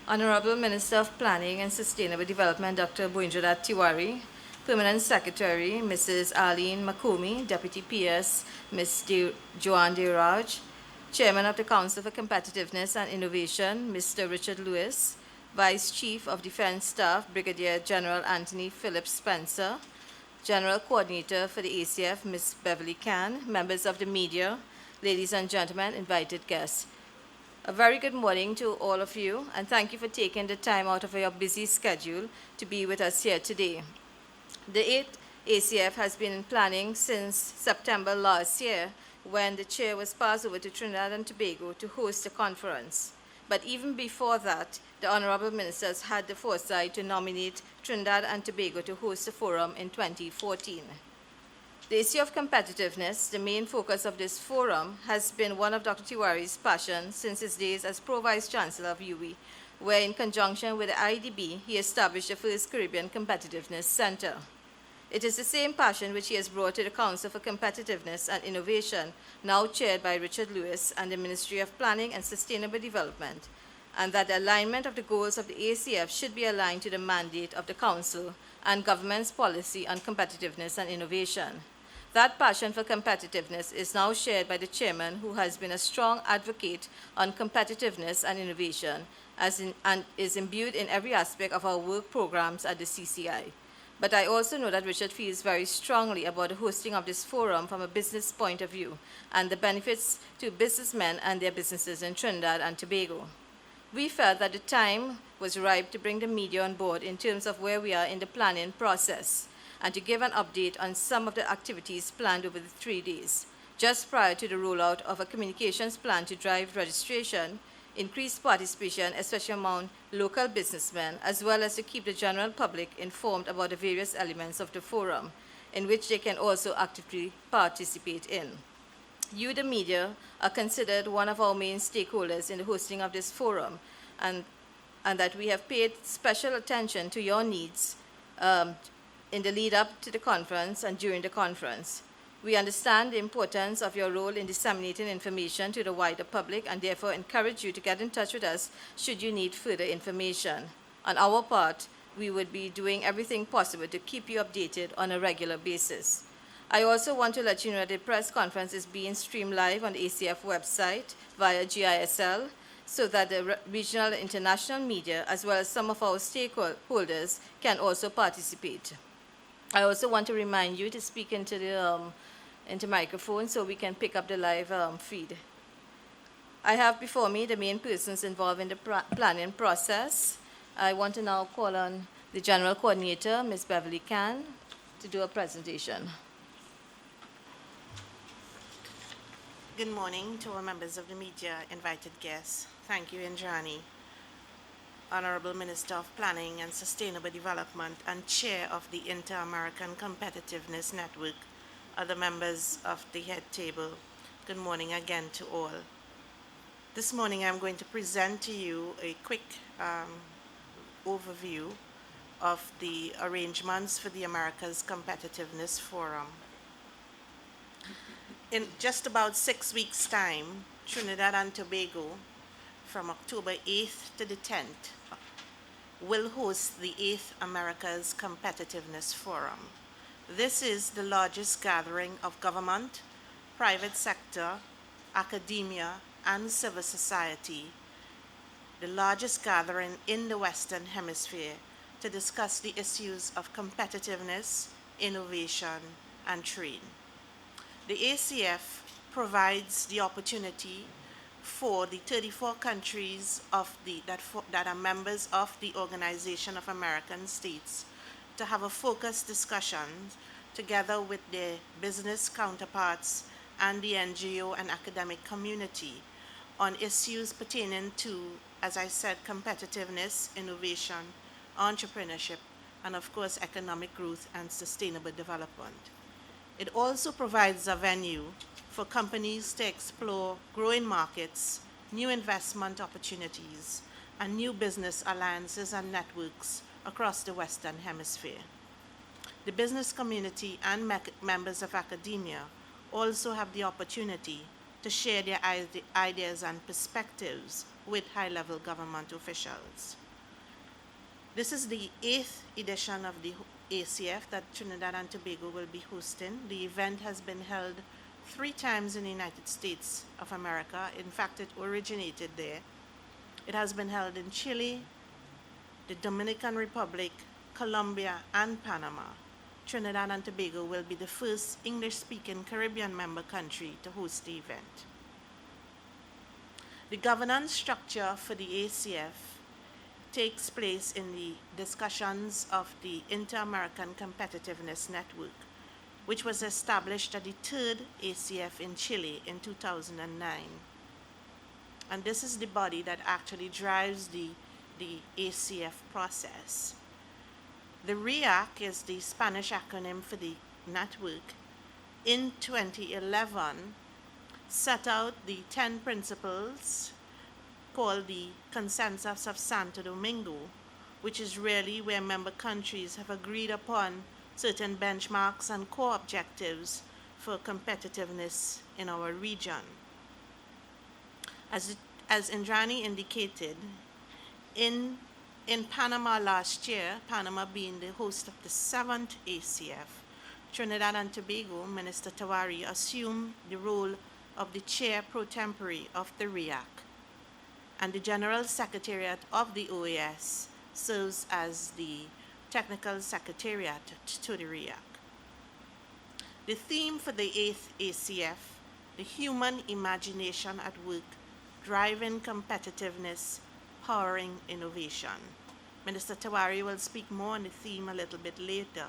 Honorable Minister of Planning and Sustainable Development, Dr. Boindradat Tiwari, Permanent Secretary, Mrs. Arlene Makumi, Deputy PS, Ms. Joanne Deraj, Chairman of the Council for Competitiveness and Innovation, Mr. Richard Lewis, Vice Chief of Defense Staff, Brigadier General Anthony Philip Spencer, General Coordinator for the ACF, Ms. Beverly Can, members of the media, ladies and gentlemen, invited guests. A very good morning to all of you, and thank you for taking the time out of your busy schedule to be with us here today. The 8th ACF has been in planning since September last year, when the chair was passed over to Trinidad and Tobago to host the conference. But even before that, the honorable ministers had the foresight to nominate Trinidad and Tobago to host the forum in 2014. The issue of competitiveness, the main focus of this forum, has been one of Dr. Tiwari's passions since his days as Pro-Vice Chancellor of UWI, where in conjunction with the IDB, he established the first Caribbean Competitiveness Center. It is the same passion which he has brought to the Council for Competitiveness and Innovation, now chaired by Richard Lewis and the Ministry of Planning and Sustainable Development, and that the alignment of the goals of the ACF should be aligned to the mandate of the Council and government's policy on competitiveness and innovation. That passion for competitiveness is now shared by the chairman, who has been a strong advocate on competitiveness and innovation, and is imbued in every aspect of our work programs at the CCI. But I also know that Richard feels very strongly about the hosting of this forum from a business point of view and the benefits to businessmen and their businesses in Trinidad and Tobago. We felt that the time was ripe to bring the media on board in terms of where we are in the planning process, and to give an update on some of the activities planned over the 3 days, just prior to the rollout of a communications plan to drive registration, increase participation, especially among local businessmen, as well as to keep the general public informed about the various elements of the forum, in which they can also actively participate in. You, the media, are considered one of our main stakeholders in the hosting of this forum, and that we have paid special attention to your needs in the lead up to the conference and during the conference. We understand the importance of your role in disseminating information to the wider public, and therefore encourage you to get in touch with us should you need further information. On our part, we would be doing everything possible to keep you updated on a regular basis. I also want to let you know that the press conference is being streamed live on the ACF website via GISL, so that the regional and international media, as well as some of our stakeholders, can also participate. I also want to remind you to speak into the microphone so we can pick up the live feed. I have before me the main persons involved in the planning process. I want to now call on the General Coordinator, Ms. Beverly Can, to do a presentation. Good morning to all members of the media, invited guests. Thank you, Indrani. Honorable Minister of Planning and Sustainable Development and Chair of the Inter-American Competitiveness Network, other members of the head table. Good morning again to all. This morning I'm going to present to you a quick overview of the arrangements for the Americas Competitiveness Forum. In just about 6 weeks' time, Trinidad and Tobago, from October 8th to the 10th, will host the 8th Americas Competitiveness Forum. This is the largest gathering of government, private sector, academia, and civil society, the largest gathering in the Western Hemisphere to discuss the issues of competitiveness, innovation, and trade. The ACF provides the opportunity for the 34 countries that are members of the Organization of American States to have a focused discussion together with their business counterparts and the NGO and academic community on issues pertaining to, as I said, competitiveness, innovation, entrepreneurship, and of course, economic growth and sustainable development. It also provides a venue for companies to explore growing markets, new investment opportunities, and new business alliances and networks across the Western Hemisphere. The business community and members of academia also have the opportunity to share their ideas and perspectives with high-level government officials. This is the 8th edition of the ACF that Trinidad and Tobago will be hosting. The event has been held 3 times in the United States of America. In fact, it originated there. It has been held in Chile, the Dominican Republic, Colombia, and Panama. Trinidad and Tobago will be the first English-speaking Caribbean member country to host the event. The governance structure for the ACF takes place in the discussions of the Inter-American Competitiveness Network, which was established at the 3rd ACF in Chile in 2009. And this is the body that actually drives the ACF process. The REAC is the Spanish acronym for the network. In 2011, set out the 10 principles called the Consensus of Santo Domingo, which is really where member countries have agreed upon certain benchmarks and core objectives for competitiveness in our region. As Indrani indicated, in Panama last year, Panama being the host of the 7th ACF, Trinidad and Tobago, Minister Tawari assumed the role of the chair pro tempore of the REAC, and the General Secretariat of the OAS serves as the technical secretariat to the REAC. The theme for the 8th ACF, the human imagination at work, driving competitiveness, powering innovation. Minister Tawari will speak more on the theme a little bit later,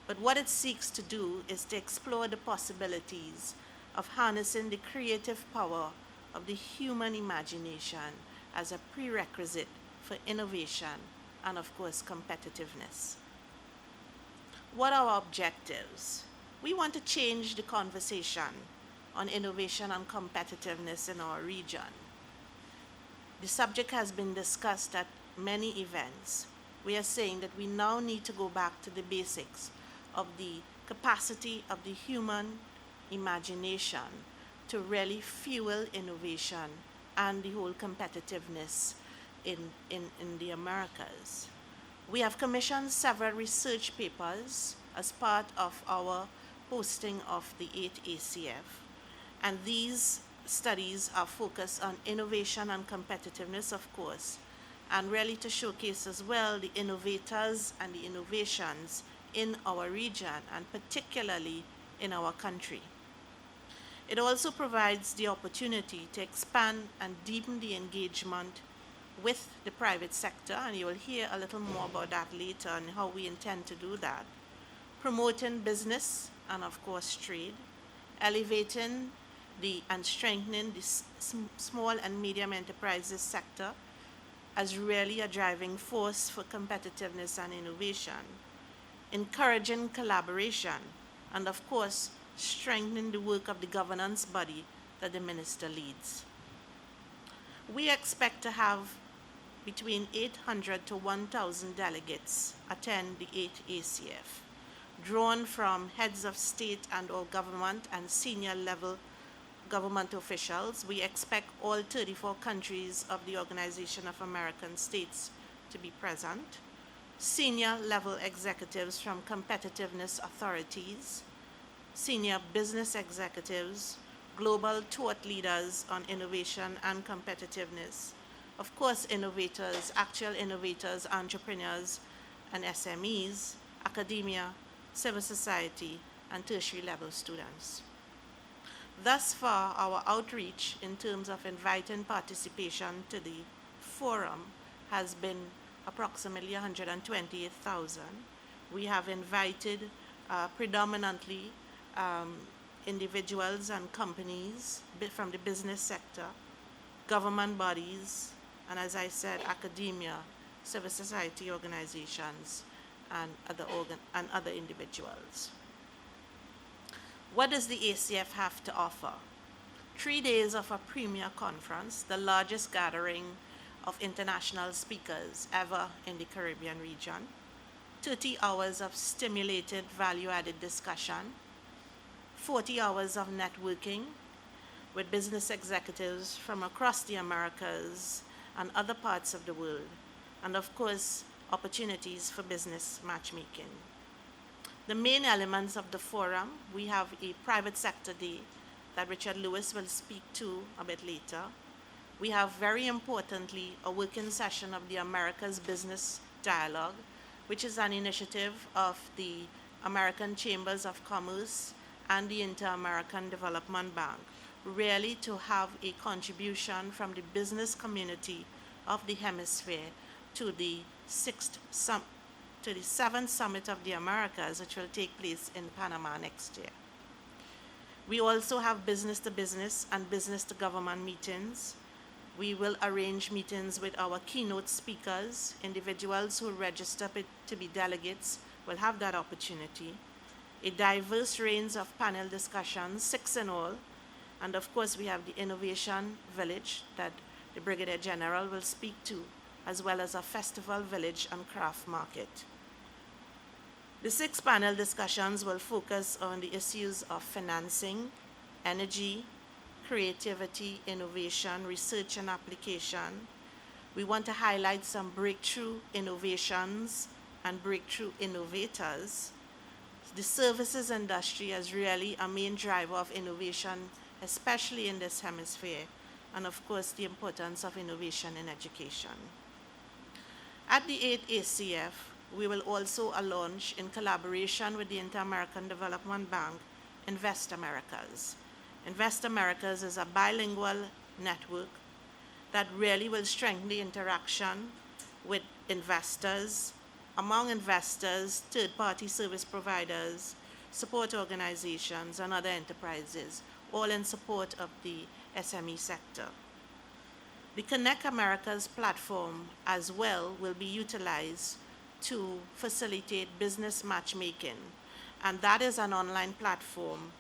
but what it seeks to do is to explore the possibilities of harnessing the creative power of the human imagination as a prerequisite for innovation and, of course, competitiveness. What are our objectives? We want to change the conversation on innovation and competitiveness in our region. The subject has been discussed at many events. We are saying that we now need to go back to the basics of the capacity of the human imagination to really fuel innovation and the whole competitiveness in the Americas. We have commissioned several research papers as part of our hosting of the 8th ACF, and these studies are focused on innovation and competitiveness, of course, and really to showcase as well the innovators and the innovations in our region, and particularly in our country. It also provides the opportunity to expand and deepen the engagement with the private sector, and you will hear a little more about that later and how we intend to do that. Promoting business and, of course, trade, elevating and strengthening the small and medium enterprises sector as really a driving force for competitiveness and innovation, encouraging collaboration, and, of course, strengthening the work of the governance body that the minister leads. We expect to have between 800 to 1,000 delegates attend the 8th ACF, drawn from heads of state and or government and senior level government officials. We expect all 34 countries of the Organization of American States to be present, senior level executives from competitiveness authorities, senior business executives, global thought leaders on innovation and competitiveness, of course, innovators, actual innovators, entrepreneurs, and SMEs, academia, civil society, and tertiary level students. Thus far, our outreach in terms of inviting participation to the forum has been approximately 128,000. We have invited predominantly individuals and companies from the business sector, government bodies, and as I said, academia, civil society organizations, and other individuals. What does the ACF have to offer? 3 days of a premier conference, the largest gathering of international speakers ever in the Caribbean region, 30 hours of stimulated value-added discussion, 40 hours of networking, with business executives from across the Americas and other parts of the world, and of course, opportunities for business matchmaking. The main elements of the forum, we have a private sector day that Richard Lewis will speak to a bit later. We have, very importantly, a working session of the Americas Business Dialogue, which is an initiative of the American Chambers of Commerce and the Inter-American Development Bank, really to have a contribution from the business community of the hemisphere to the seventh Summit of the Americas, which will take place in Panama next year. We also have business-to-business and business-to-government meetings. We will arrange meetings with our keynote speakers. Individuals who register to be delegates will have that opportunity. A diverse range of panel discussions, 6 in all. And of course, we have the Innovation Village that the Brigadier General will speak to, as well as a festival village and craft market. The 6 panel discussions will focus on the issues of financing, energy, creativity, innovation, research and application. We want to highlight some breakthrough innovations and breakthrough innovators. The services industry is really a main driver of innovation, especially in this hemisphere, and of course the importance of innovation in education. At the VIII ACF, we will also launch, in collaboration with the Inter-American Development Bank, Invest Americas. Invest Americas is a bilingual network that really will strengthen the interaction with investors, among investors, third-party service providers, support organizations, and other enterprises, all in support of the SME sector. The Connect Americas platform as well will be utilized to facilitate business matchmaking, and that is an online platform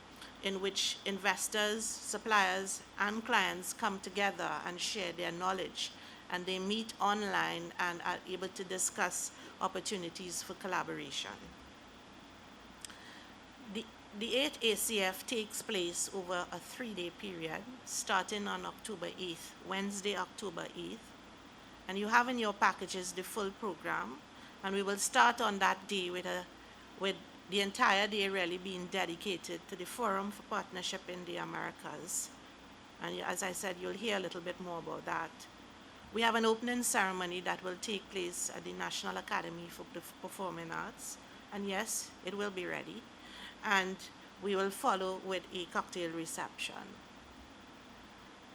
in which investors, suppliers, and clients come together and share their knowledge, and they meet online and are able to discuss opportunities for collaboration. The VIII ACF takes place over a 3-day period, starting on October 8th, Wednesday, October 8th, and you have in your packages the full program, and we will start on that day with the entire day really being dedicated to the Forum for Partnership in the Americas. And as I said, you'll hear a little bit more about that. We have an opening ceremony that will take place at the National Academy for the Performing Arts, and yes, it will be ready. And we will follow with a cocktail reception.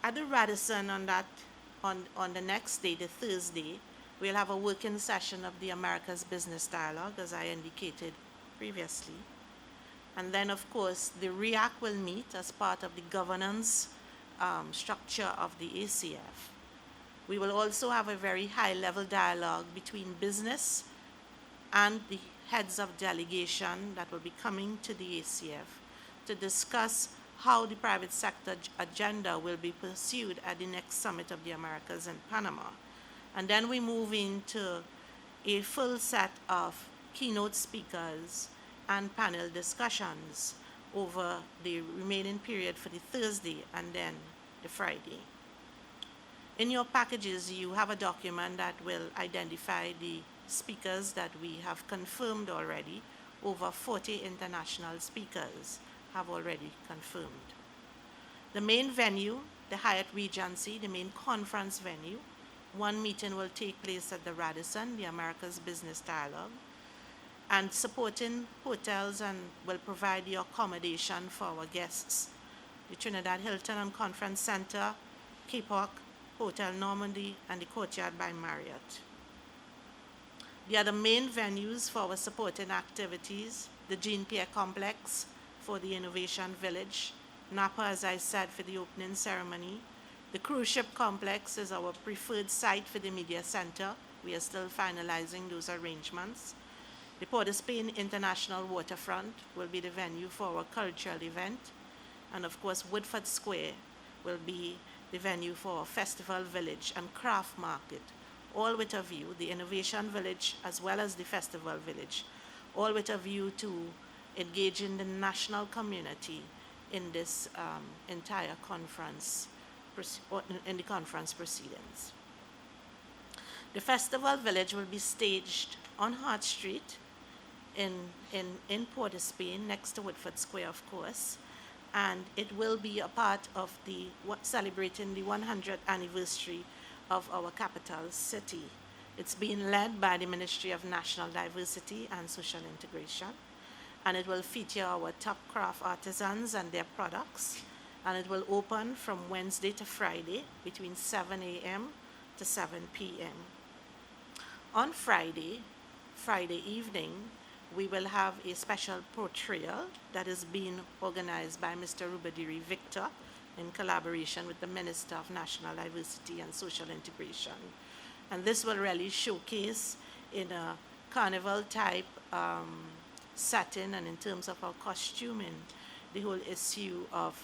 At the Radisson on the next day, the Thursday, we'll have a working session of the Americas Business Dialogue, as I indicated previously. And then, of course, the REAC will meet as part of the governance structure of the ACF. We will also have a very high-level dialogue between business and the heads of delegation that will be coming to the ACF to discuss how the private sector agenda will be pursued at the next Summit of the Americas in Panama. And then we move into a full set of keynote speakers and panel discussions over the remaining period for the Thursday and then the Friday. In your packages, you have a document that will identify the speakers that we have confirmed already. Over 40 international speakers have already confirmed. The main venue, the Hyatt Regency, the main conference venue, one meeting will take place at the Radisson, the Americas Business Dialogue, and supporting hotels and will provide the accommodation for our guests. The Trinidad Hilton and Conference Center, Cape Hawk, Hotel Normandy, and the Courtyard by Marriott. The other main venues for our supporting activities, the Jean Pierre Complex for the Innovation Village, Napa, as I said, for the opening ceremony. The cruise ship complex is our preferred site for the media center. We are still finalizing those arrangements. The Port of Spain International Waterfront will be the venue for our cultural event. And of course, Woodford Square will be the venue for our festival village and craft market, all with a view, the Innovation Village as well as the Festival Village, all with a view to engaging the national community in this entire conference, in the conference proceedings. The festival village will be staged on Hart Street in Port of Spain, next to Woodford Square, of course, and it will be a part of celebrating the 100th anniversary of our capital city. It's being led by the Ministry of National Diversity and Social Integration, and it will feature our top craft artisans and their products, and it will open from Wednesday to Friday between 7 a.m. to 7 p.m. On Friday evening, we will have a special portrayal that is being organized by Mr. Rubadiri Victor in collaboration with the Minister of National Diversity and Social Integration. And this will really showcase in a carnival type setting and in terms of our costuming, the whole issue of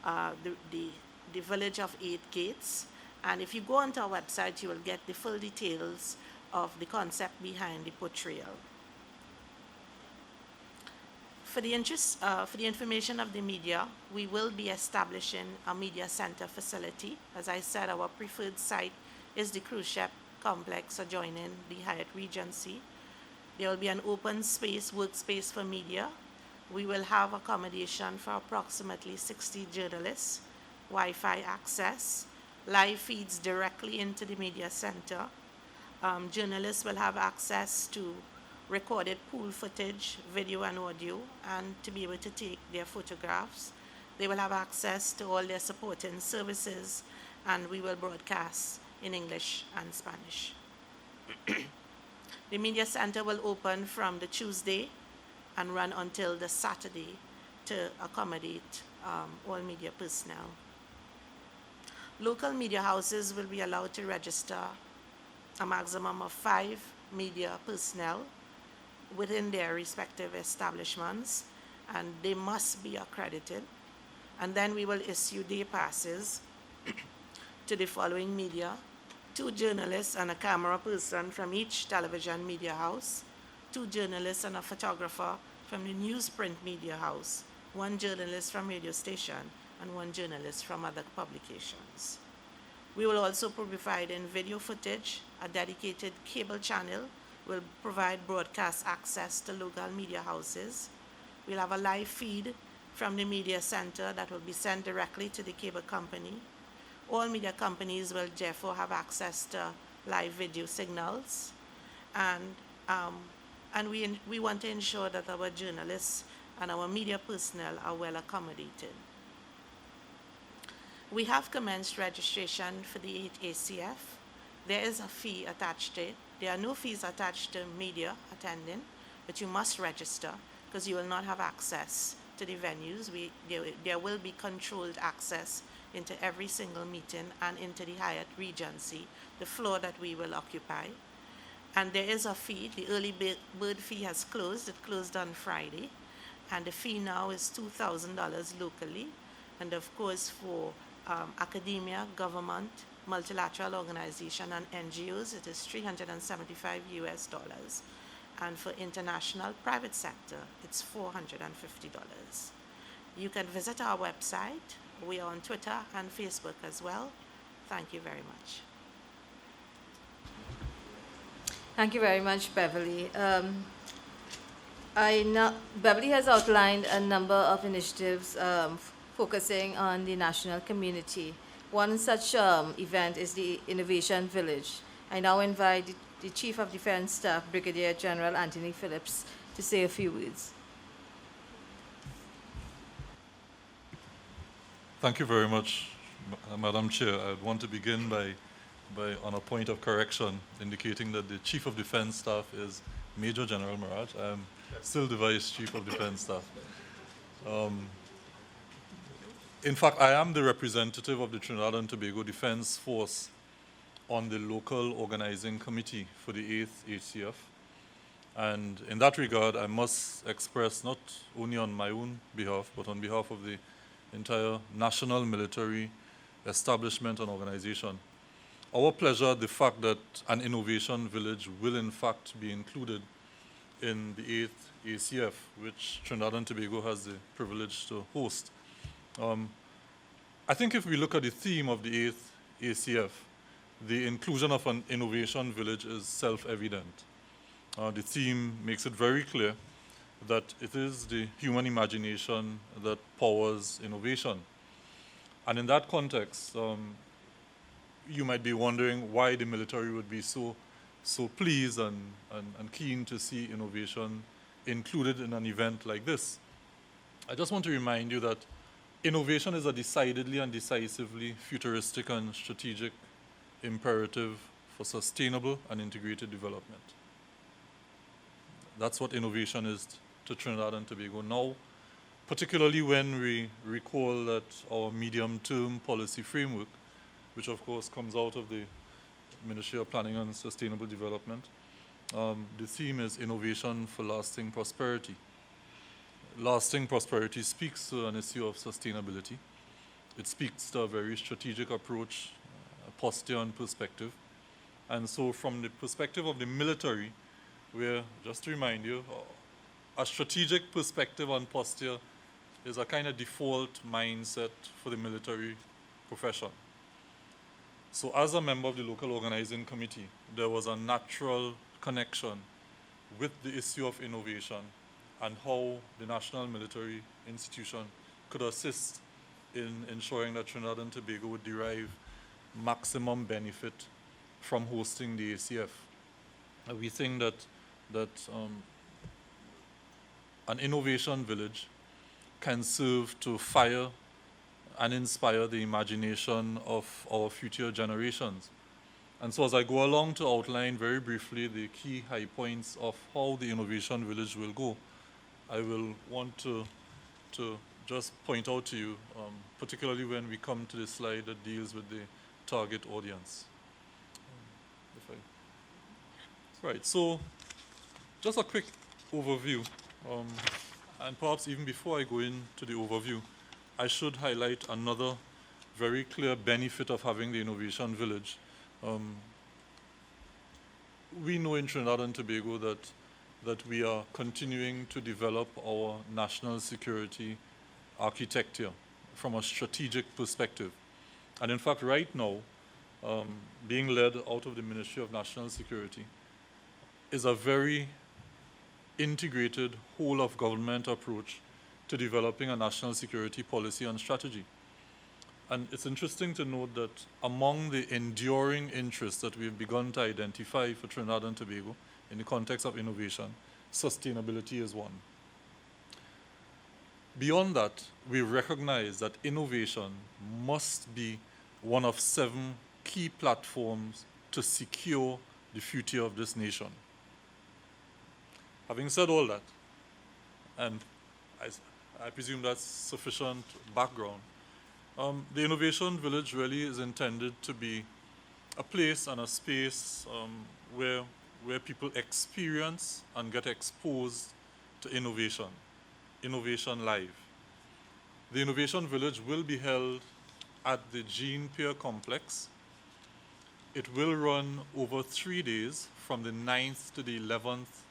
the village of 8 gates. And if you go onto our website, you will get the full details of the concept behind the portrayal. For the information of the media, we will be establishing a media center facility. As I said, our preferred site is the cruise ship complex adjoining the Hyatt Regency. There will be an open space, workspace for media. We will have accommodation for approximately 60 journalists, Wi-Fi access, live feeds directly into the media center. Journalists will have access to recorded pool footage, video and audio, and to be able to take their photographs. They will have access to all their supporting services, and we will broadcast in English and Spanish. The media center will open from the Tuesday and run until the Saturday to accommodate all media personnel. Local media houses will be allowed to register a maximum of 5 media personnel within their respective establishments, and they must be accredited. And then we will issue day passes to the following media: 2 journalists and a camera person from each television media house, 2 journalists and a photographer from the newsprint media house, 1 journalist from radio station, and 1 journalist from other publications. We will also provide in video footage. A dedicated cable channel will provide broadcast access to local media houses. We'll have a live feed from the media center that will be sent directly to the cable company. All media companies will therefore have access to live video signals. And we want to ensure that our journalists and our media personnel are well accommodated. We have commenced registration for the 8 ACF. There is a fee attached to it. There are no fees attached to media attending, but you must register because you will not have access to the venues. There will be controlled access into every single meeting and into the Hyatt Regency, the floor that we will occupy. And there is a fee. The early bird fee has closed. It closed on Friday. And the fee now is $2,000 locally. And of course, for academia, government, multilateral organization, and NGOs, it is $375 US. And for international private sector, it's $450. You can visit our website. We are on Twitter and Facebook as well. Thank you very much. Thank you very much, Beverly. Beverly has outlined a number of initiatives focusing on the national community. One such event is the Innovation Village. I now invite the Chief of Defense Staff, Brigadier General Anthony Phillips, to say a few words. Thank you very much, Madam Chair. I want to begin by on a point of correction, indicating that the Chief of Defense Staff is Major General Miraj. I am still the Vice Chief of Defense Staff. In fact, I am the representative of the Trinidad and Tobago Defense Force on the local organizing committee for the 8th ACF. And in that regard, I must express not only on my own behalf, but on behalf of the entire national military establishment and organization, our pleasure at the fact that an innovation village will in fact be included in the 8th ACF, which Trinidad and Tobago has the privilege to host. I think if we look at the theme of the 8th ACF, the inclusion of an innovation village is self-evident. The theme makes it very clear that it is the human imagination that powers innovation. And in that context, you might be wondering why the military would be so pleased and keen to see innovation included in an event like this. I just want to remind you that innovation is a decidedly and decisively futuristic and strategic imperative for sustainable and integrated development. That's what innovation is to Trinidad and Tobago now, particularly when we recall that our medium-term policy framework, which of course comes out of the Ministry of Planning and Sustainable Development, the theme is innovation for lasting prosperity. Lasting prosperity speaks to an issue of sustainability. It speaks to a very strategic approach, posture and perspective. And so from the perspective of the military, where, just to remind you, a strategic perspective on posture is a kind of default mindset for the military profession. So as a member of the local organizing committee, there was a natural connection with the issue of innovation and how the National Military Institution could assist in ensuring that Trinidad and Tobago would derive maximum benefit from hosting the ACF. We think that an innovation village can serve to fire and inspire the imagination of our future generations. And so as I go along to outline very briefly the key high points of how the innovation village will go, I will want to just point out to you, particularly when we come to the slide that deals with the target audience. Right, so just a quick overview, and perhaps even before I go into the overview, I should highlight another very clear benefit of having the innovation village. We know in Trinidad and Tobago that we are continuing to develop our national security architecture from a strategic perspective. And in fact, right now, being led out of the Ministry of National Security is a very integrated whole of government approach to developing a national security policy and strategy. And it's interesting to note that among the enduring interests that we've begun to identify for Trinidad and Tobago in the context of innovation, sustainability is one. Beyond that, we recognize that innovation must be one of 7 key platforms to secure the future of this nation. Having said all that, and I presume that's sufficient background, the Innovation Village really is intended to be a place and a space where people experience and get exposed to innovation live. The Innovation Village will be held at the Jean Pierre Complex. It will run over 3 days from the 9th to the 11th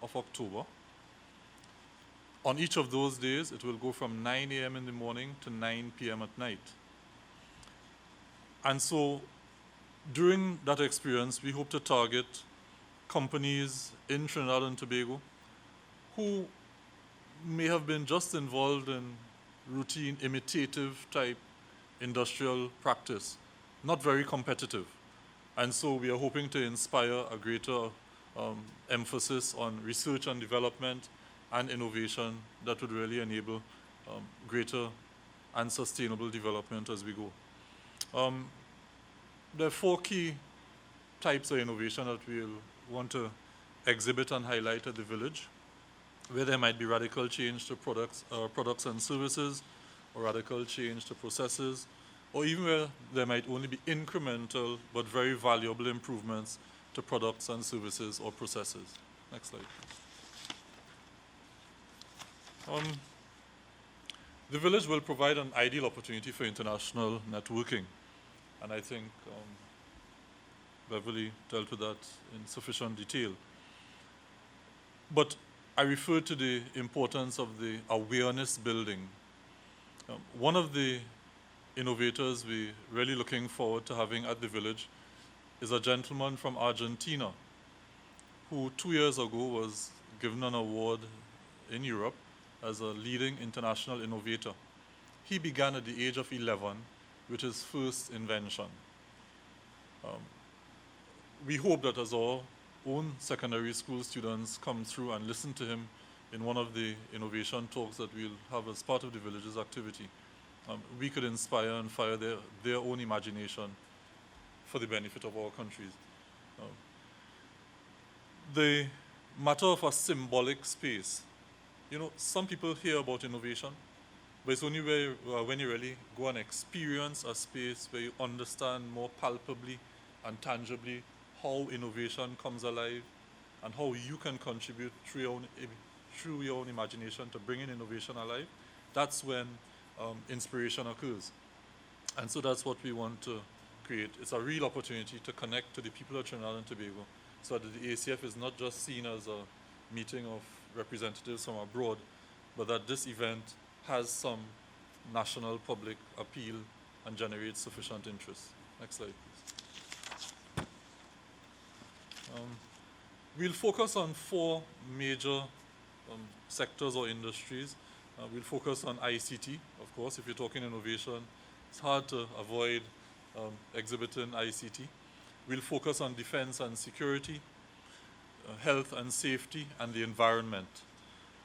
of October. On each of those days, it will go from 9 a.m. in the morning to 9 p.m. at night. And so during that experience, we hope to target companies in Trinidad and Tobago who may have been just involved in routine imitative type industrial practice, not very competitive. And so we are hoping to inspire a greater emphasis on research and development and innovation that would really enable greater and sustainable development as we go. There are 4 key types of innovation that we'll want to exhibit and highlight at the village, where there might be radical change to products and services, or radical change to processes, or even where there might only be incremental but very valuable improvements to products and services or processes. Next slide. The village will provide an ideal opportunity for international networking, and I think Beverly dealt with that in sufficient detail. But I refer to the importance of the awareness building One of the innovators we're really looking forward to having at the village is a gentleman from Argentina who 2 years ago was given an award in Europe as a leading international innovator. He began at the age of 11 with his first invention. We hope that as our own secondary school students come through and listen to him in one of the innovation talks that we'll have as part of the village's activity, we could inspire and fire their own imagination for the benefit of our countries. The matter of a symbolic space. You know, some people hear about innovation, but it's only when you really go and experience a space where you understand more palpably and tangibly how innovation comes alive and how you can contribute through your own imagination to bringing innovation alive. That's when inspiration occurs. And so that's what we want to create. It's a real opportunity to connect to the people of Trinidad and Tobago so that the ACF is not just seen as a meeting of representatives from abroad, but that this event has some national public appeal and generates sufficient interest. Next slide, please. We'll focus on 4 major sectors or industries. We'll focus on ICT, of course. If you're talking innovation, it's hard to avoid exhibiting ICT. We'll focus on defense and security, health and safety, and the environment.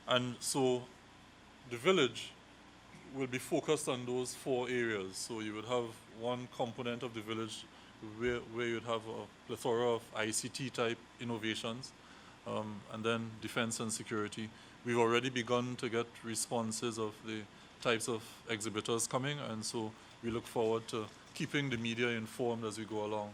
And so the village will be focused on those 4 areas. So you would have one component of the village where you'd have a plethora of ICT type innovations, and then defense and security. We've already begun to get responses of the types of exhibitors coming, and so we look forward to keeping the media informed as we go along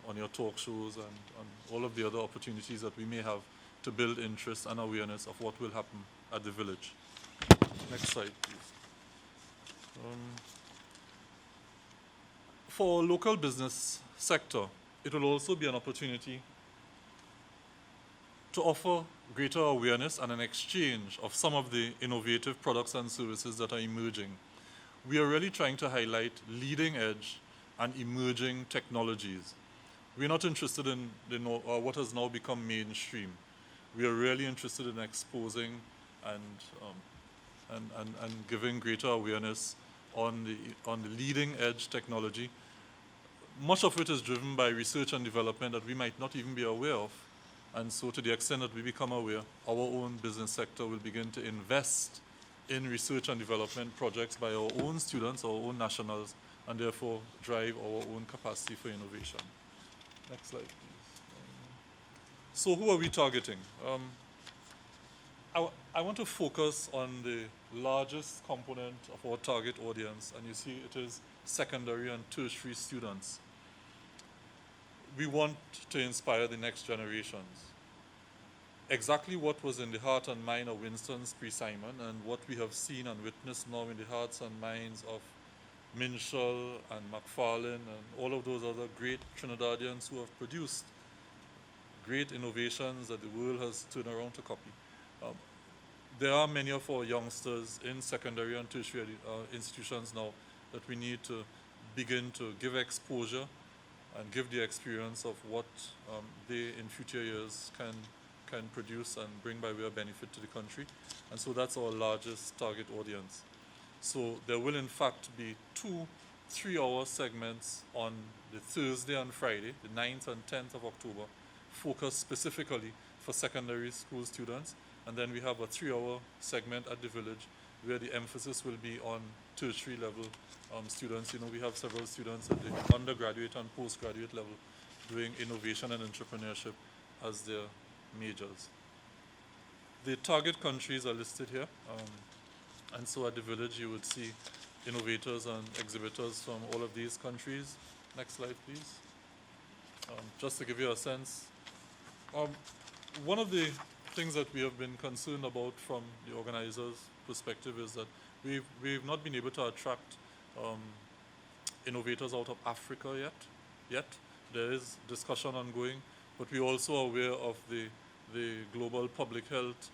on your talk shows and all of the other opportunities that we may have to build interest and awareness of what will happen at the village. Next slide, please. For local business sector, it will also be an opportunity to offer greater awareness and an exchange of some of the innovative products and services that are emerging. We are really trying to highlight leading edge and emerging technologies. We're not interested in what has now become mainstream. We are really interested in exposing and giving greater awareness on the leading edge technology. Much of it is driven by research and development that we might not even be aware of. And so to the extent that we become aware, our own business sector will begin to invest in research and development projects by our own students, our own nationals, and therefore drive our own capacity for innovation. Next slide, please. So who are we targeting? I want to focus on the largest component of our target audience, and you see it is secondary and tertiary students. We want to inspire the next generations. Exactly what was in the heart and mind of Winston Simon and what we have seen and witnessed now in the hearts and minds of Minshall and McFarlane and all of those other great Trinidadians who have produced great innovations that the world has turned around to copy. There are many of our youngsters in secondary and tertiary institutions now that we need to begin to give exposure and give the experience of what they in future years can produce and bring by way of benefit to the country. And so that's our largest target audience. So there will in fact be 2 3-hour segments on the Thursday and Friday, the 9th and 10th of October, focused specifically for secondary school students. And then we have a 3-hour segment at the village where the emphasis will be on tertiary level students. You know, we have several students at the undergraduate and postgraduate level doing innovation and entrepreneurship as their majors. The target countries are listed here. And so at the village you would see innovators and exhibitors from all of these countries. Next slide, please. Just to give you a sense, one of the things that we have been concerned about from the organizers' perspective is that we've not been able to attract innovators out of Africa yet. There is discussion ongoing, but we're also aware of the global public health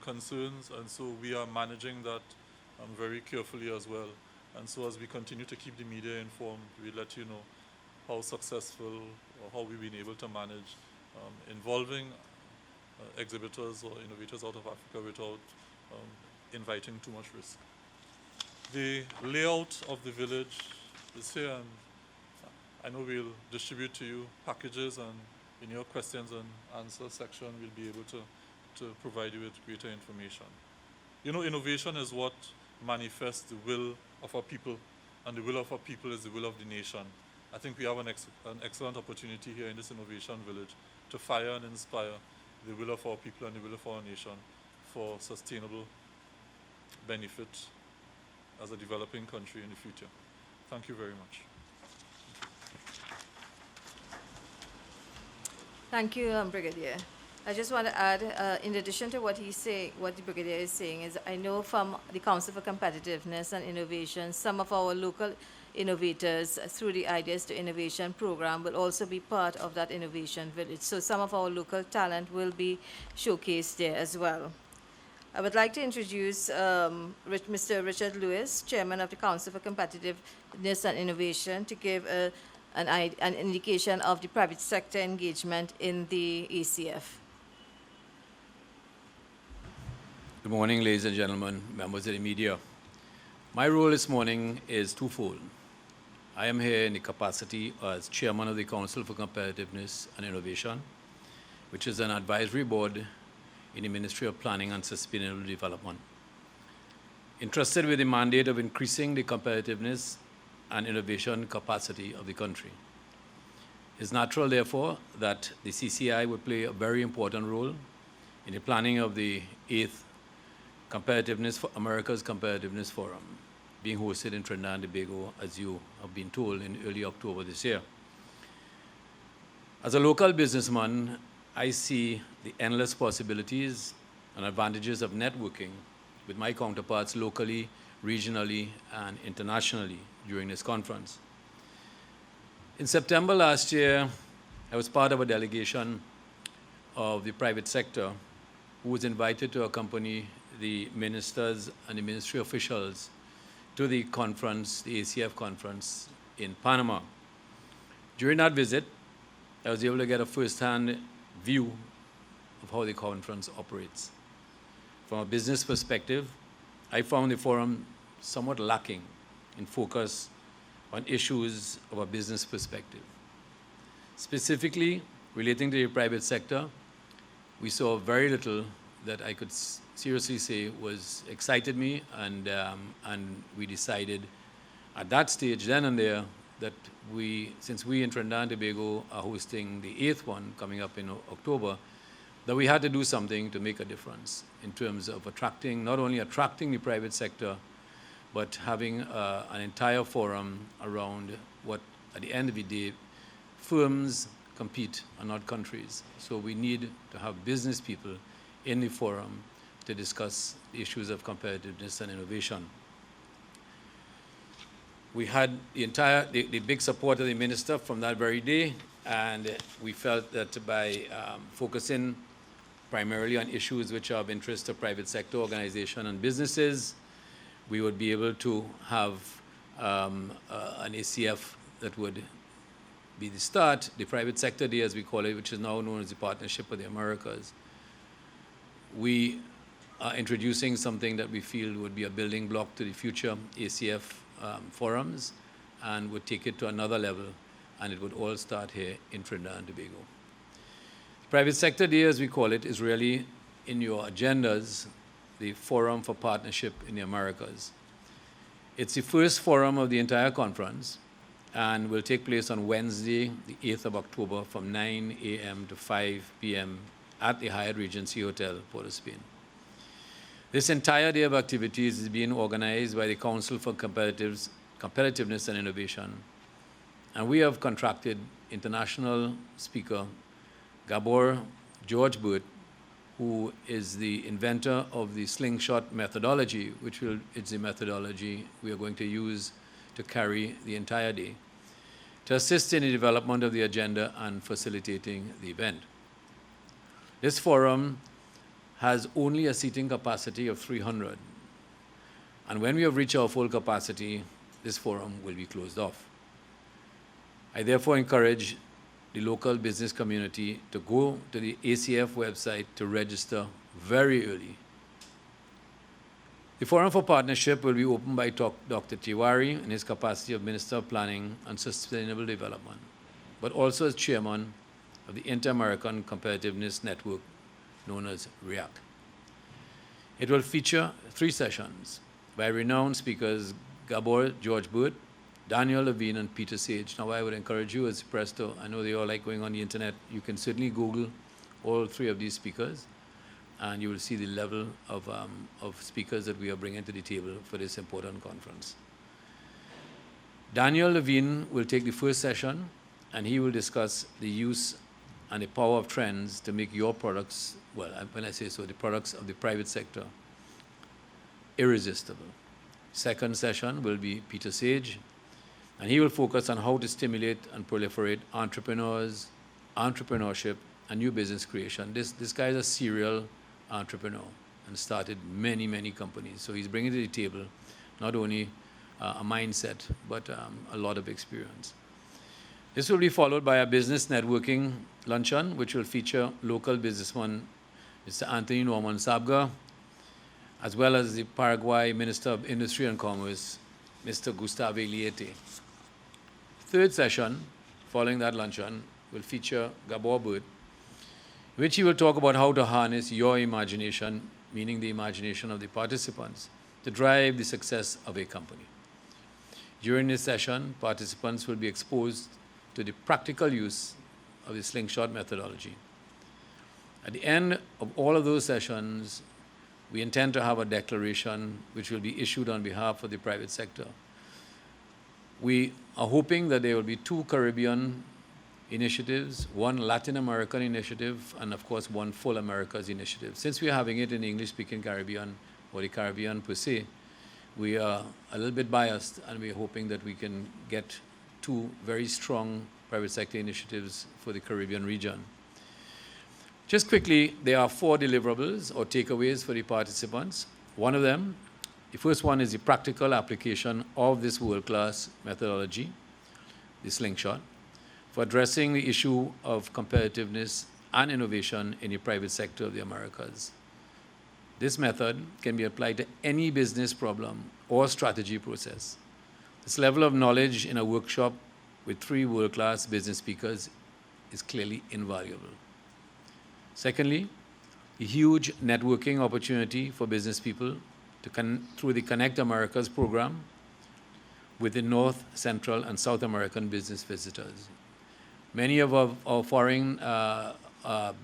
concerns, and so we are managing that very carefully as well. And so as we continue to keep the media informed, we'll let you know how successful or how we've been able to manage involving exhibitors or innovators out of Africa without inviting too much risk. The layout of the village is here, and I know we'll distribute to you packages, and in your questions and answer section, we'll be able to provide you with greater information. You know, innovation is what manifests the will of our people, and the will of our people is the will of the nation. I think we have an excellent opportunity here in this innovation village to fire and inspire the will of our people and the will of our nation for sustainable benefit as a developing country in the future. Thank you very much. Thank you, Brigadier. I just want to add, in addition to what the Brigadier is saying, is I know from the Council for Competitiveness and Innovation, some of our local innovators through the Ideas to Innovation program will also be part of that innovation village. So some of our local talent will be showcased there as well. I would like to introduce Mr. Richard Lewis, Chairman of the Council for Competitiveness and Innovation, to give an indication of the private sector engagement in the ACF. Good morning, ladies and gentlemen, members of the media. My role this morning is twofold. I am here in the capacity as Chairman of the Council for Competitiveness and Innovation, which is an advisory board in the Ministry of Planning and Sustainable Development. Entrusted with the mandate of increasing the competitiveness and innovation capacity of the country. It's natural, therefore, that the CCI would play a very important role in the planning of the 8th America's Competitiveness Forum, being hosted in Trinidad and Tobago, as you have been told, in early October this year. As a local businessman, I see the endless possibilities and advantages of networking with my counterparts locally, regionally, and internationally during this conference. In September last year, I was part of a delegation of the private sector who was invited to accompany the ministers and the ministry officials to the conference, the ACF conference in Panama. During that visit, I was able to get a first-hand view of how the conference operates. From a business perspective, I found the forum somewhat lacking in focus on issues of a business perspective. Specifically, relating to the private sector, we saw very little that I could seriously say excited me, and we decided at that stage, then and there, that since we in Trinidad and Tobago are hosting the 8th one coming up in October, that we had to do something to make a difference in terms of not only attracting the private sector, but having an entire forum around what, at the end of the day, firms compete and not countries. So we need to have business people in the forum to discuss the issues of competitiveness and innovation. We had the big support of the minister from that very day, and we felt that by focusing primarily on issues which are of interest to private sector organizations and businesses, we would be able to have an ACF that would be the start, the private sector day as we call it, which is now known as the Partnership of the Americas. We are introducing something that we feel would be a building block to the future ACF forums, and would take it to another level, and it would all start here in Trinidad and Tobago. Private Sector Day, as we call it, is really in your agendas, the Forum for Partnership in the Americas. It's the first forum of the entire conference, and will take place on Wednesday, the 8th of October, from 9 a.m. to 5 p.m. at the Hyatt Regency Hotel, Port of Spain. This entire day of activities is being organized by the Council for Competitiveness and Innovation. And we have contracted international speaker Gabor George Burt, who is the inventor of the slingshot methodology, which is the methodology we are going to use to carry the entire day, to assist in the development of the agenda and facilitating the event. This forum has only a seating capacity of 300, And when we have reached our full capacity, this forum will be closed off. I therefore encourage the local business community to go to the ACF website to register very early. The Forum for Partnership will be opened by Dr. Tiwari in his capacity of Minister of Planning and Sustainable Development, but also as chairman of the Inter-American Competitiveness Network, known as REAC. It will feature 3 sessions by renowned speakers Gabor George Burt, Daniel Levine, and Peter Sage. Now, I would encourage you as Presto, I know they all like going on the internet, you can certainly Google all 3 of these speakers, and you will see the level of speakers that we are bringing to the table for this important conference. Daniel Levine will take the first session, and he will discuss the use and the power of trends to make your products, well, when I say so, the products of the private sector, irresistible. Second session will be Peter Sage, and he will focus on how to stimulate and proliferate entrepreneurs, entrepreneurship, and new business creation. This guy is a serial entrepreneur and started many, many companies. So he's bringing to the table not only a mindset, but a lot of experience. This will be followed by a business networking luncheon, which will feature local businessman Mr. Anthony Norman Sabga, as well as the Paraguay Minister of Industry and Commerce, Mr. Gustavo Liete. Third session, following that luncheon, will feature Gabor Burt, which he will talk about how to harness your imagination, meaning the imagination of the participants, to drive the success of a company. During this session, participants will be exposed to the practical use of the slingshot methodology. At the end of all of those sessions, we intend to have a declaration which will be issued on behalf of the private sector. We are hoping that there will be 2 Caribbean initiatives, 1 Latin American initiative, and of course 1 Full Americas initiative. Since we are having it in the English-speaking Caribbean, or the Caribbean per se, we are a little bit biased, and we are hoping that we can get 2 very strong private sector initiatives for the Caribbean region. Just quickly, there are 4 deliverables or takeaways for the participants. One of them, the first one is the practical application of this world-class methodology, the slingshot, for addressing the issue of competitiveness and innovation in the private sector of the Americas. This method can be applied to any business problem or strategy process. This level of knowledge in a workshop with 3 world-class business speakers is clearly invaluable. Secondly, a huge networking opportunity for business people through the Connect Americas program with the North, Central, and South American business visitors. Many of our foreign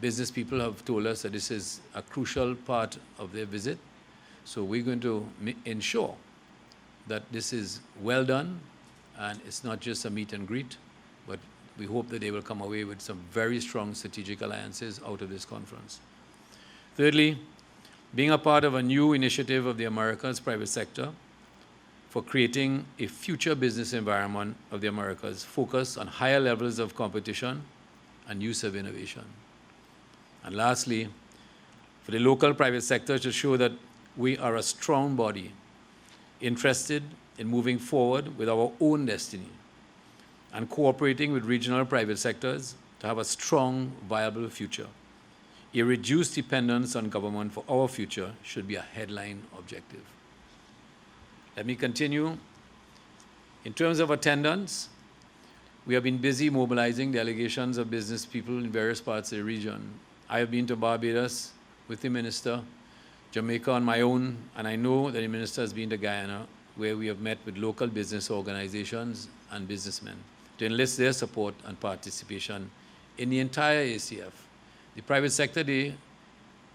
business people have told us that this is a crucial part of their visit. So we're going to ensure that this is well done, and it's not just a meet and greet, but we hope that they will come away with some very strong strategic alliances out of this conference. Thirdly, being a part of a new initiative of the Americas private sector for creating a future business environment of the Americas focused on higher levels of competition and use of innovation. And lastly, for the local private sector to show that we are a strong body interested in moving forward with our own destiny and cooperating with regional private sectors to have a strong, viable future. A reduced dependence on government for our future should be a headline objective. Let me continue. In terms of attendance, we have been busy mobilizing delegations of business people in various parts of the region. I have been to Barbados with the minister, Jamaica on my own, and I know that the minister has been to Guyana, where we have met with local business organizations and businessmen to enlist their support and participation in the entire ACF. The private sector day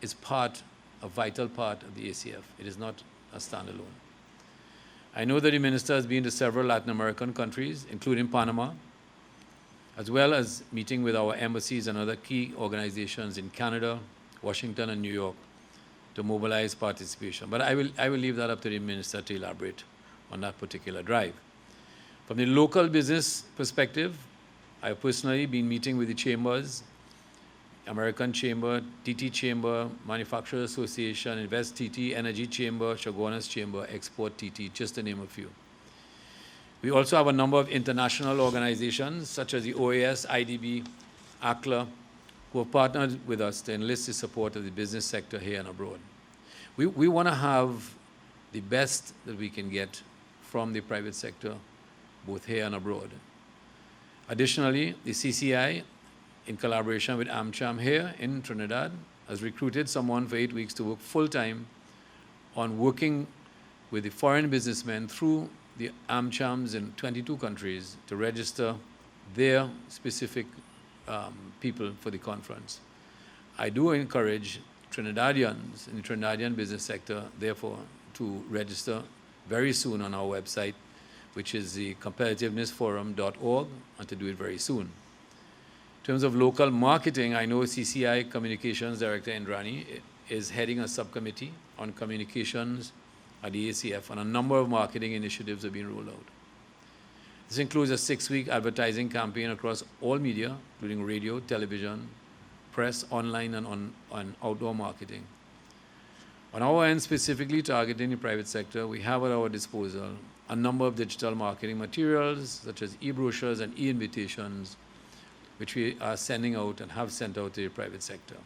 is a vital part of the ACF. It is not a standalone. I know that the minister has been to several Latin American countries, including Panama, as well as meeting with our embassies and other key organizations in Canada, Washington, and New York to mobilize participation. But I will leave that up to the minister to elaborate on that particular drive. From the local business perspective, I have personally been meeting with the chambers American Chamber, TT Chamber, Manufacturers Association, Invest TT, Energy Chamber, Chaguanas Chamber, Export TT, just to name a few. We also have a number of international organizations such as the OAS, IDB, ACLA, who have partnered with us to enlist the support of the business sector here and abroad. We want to have the best that we can get from the private sector, both here and abroad. Additionally, the CCI, in collaboration with AmCham here in Trinidad, has recruited someone for 8 weeks to work full-time on working with the foreign businessmen through the AmChams in 22 countries to register their specific people for the conference. I do encourage Trinidadians in the Trinidadian business sector, therefore, to register very soon on our website, which is the competitivenessforum.org, and to do it very soon. In terms of local marketing, I know CCI Communications Director Indrani is heading a subcommittee on communications at the ACF, and a number of marketing initiatives have been rolled out. This includes a 6-week advertising campaign across all media, including radio, television, press, online, and on outdoor marketing. On our end, specifically targeting the private sector, we have at our disposal a number of digital marketing materials, such as e-brochures and e-invitations, which we are sending out and have sent out to the private sector.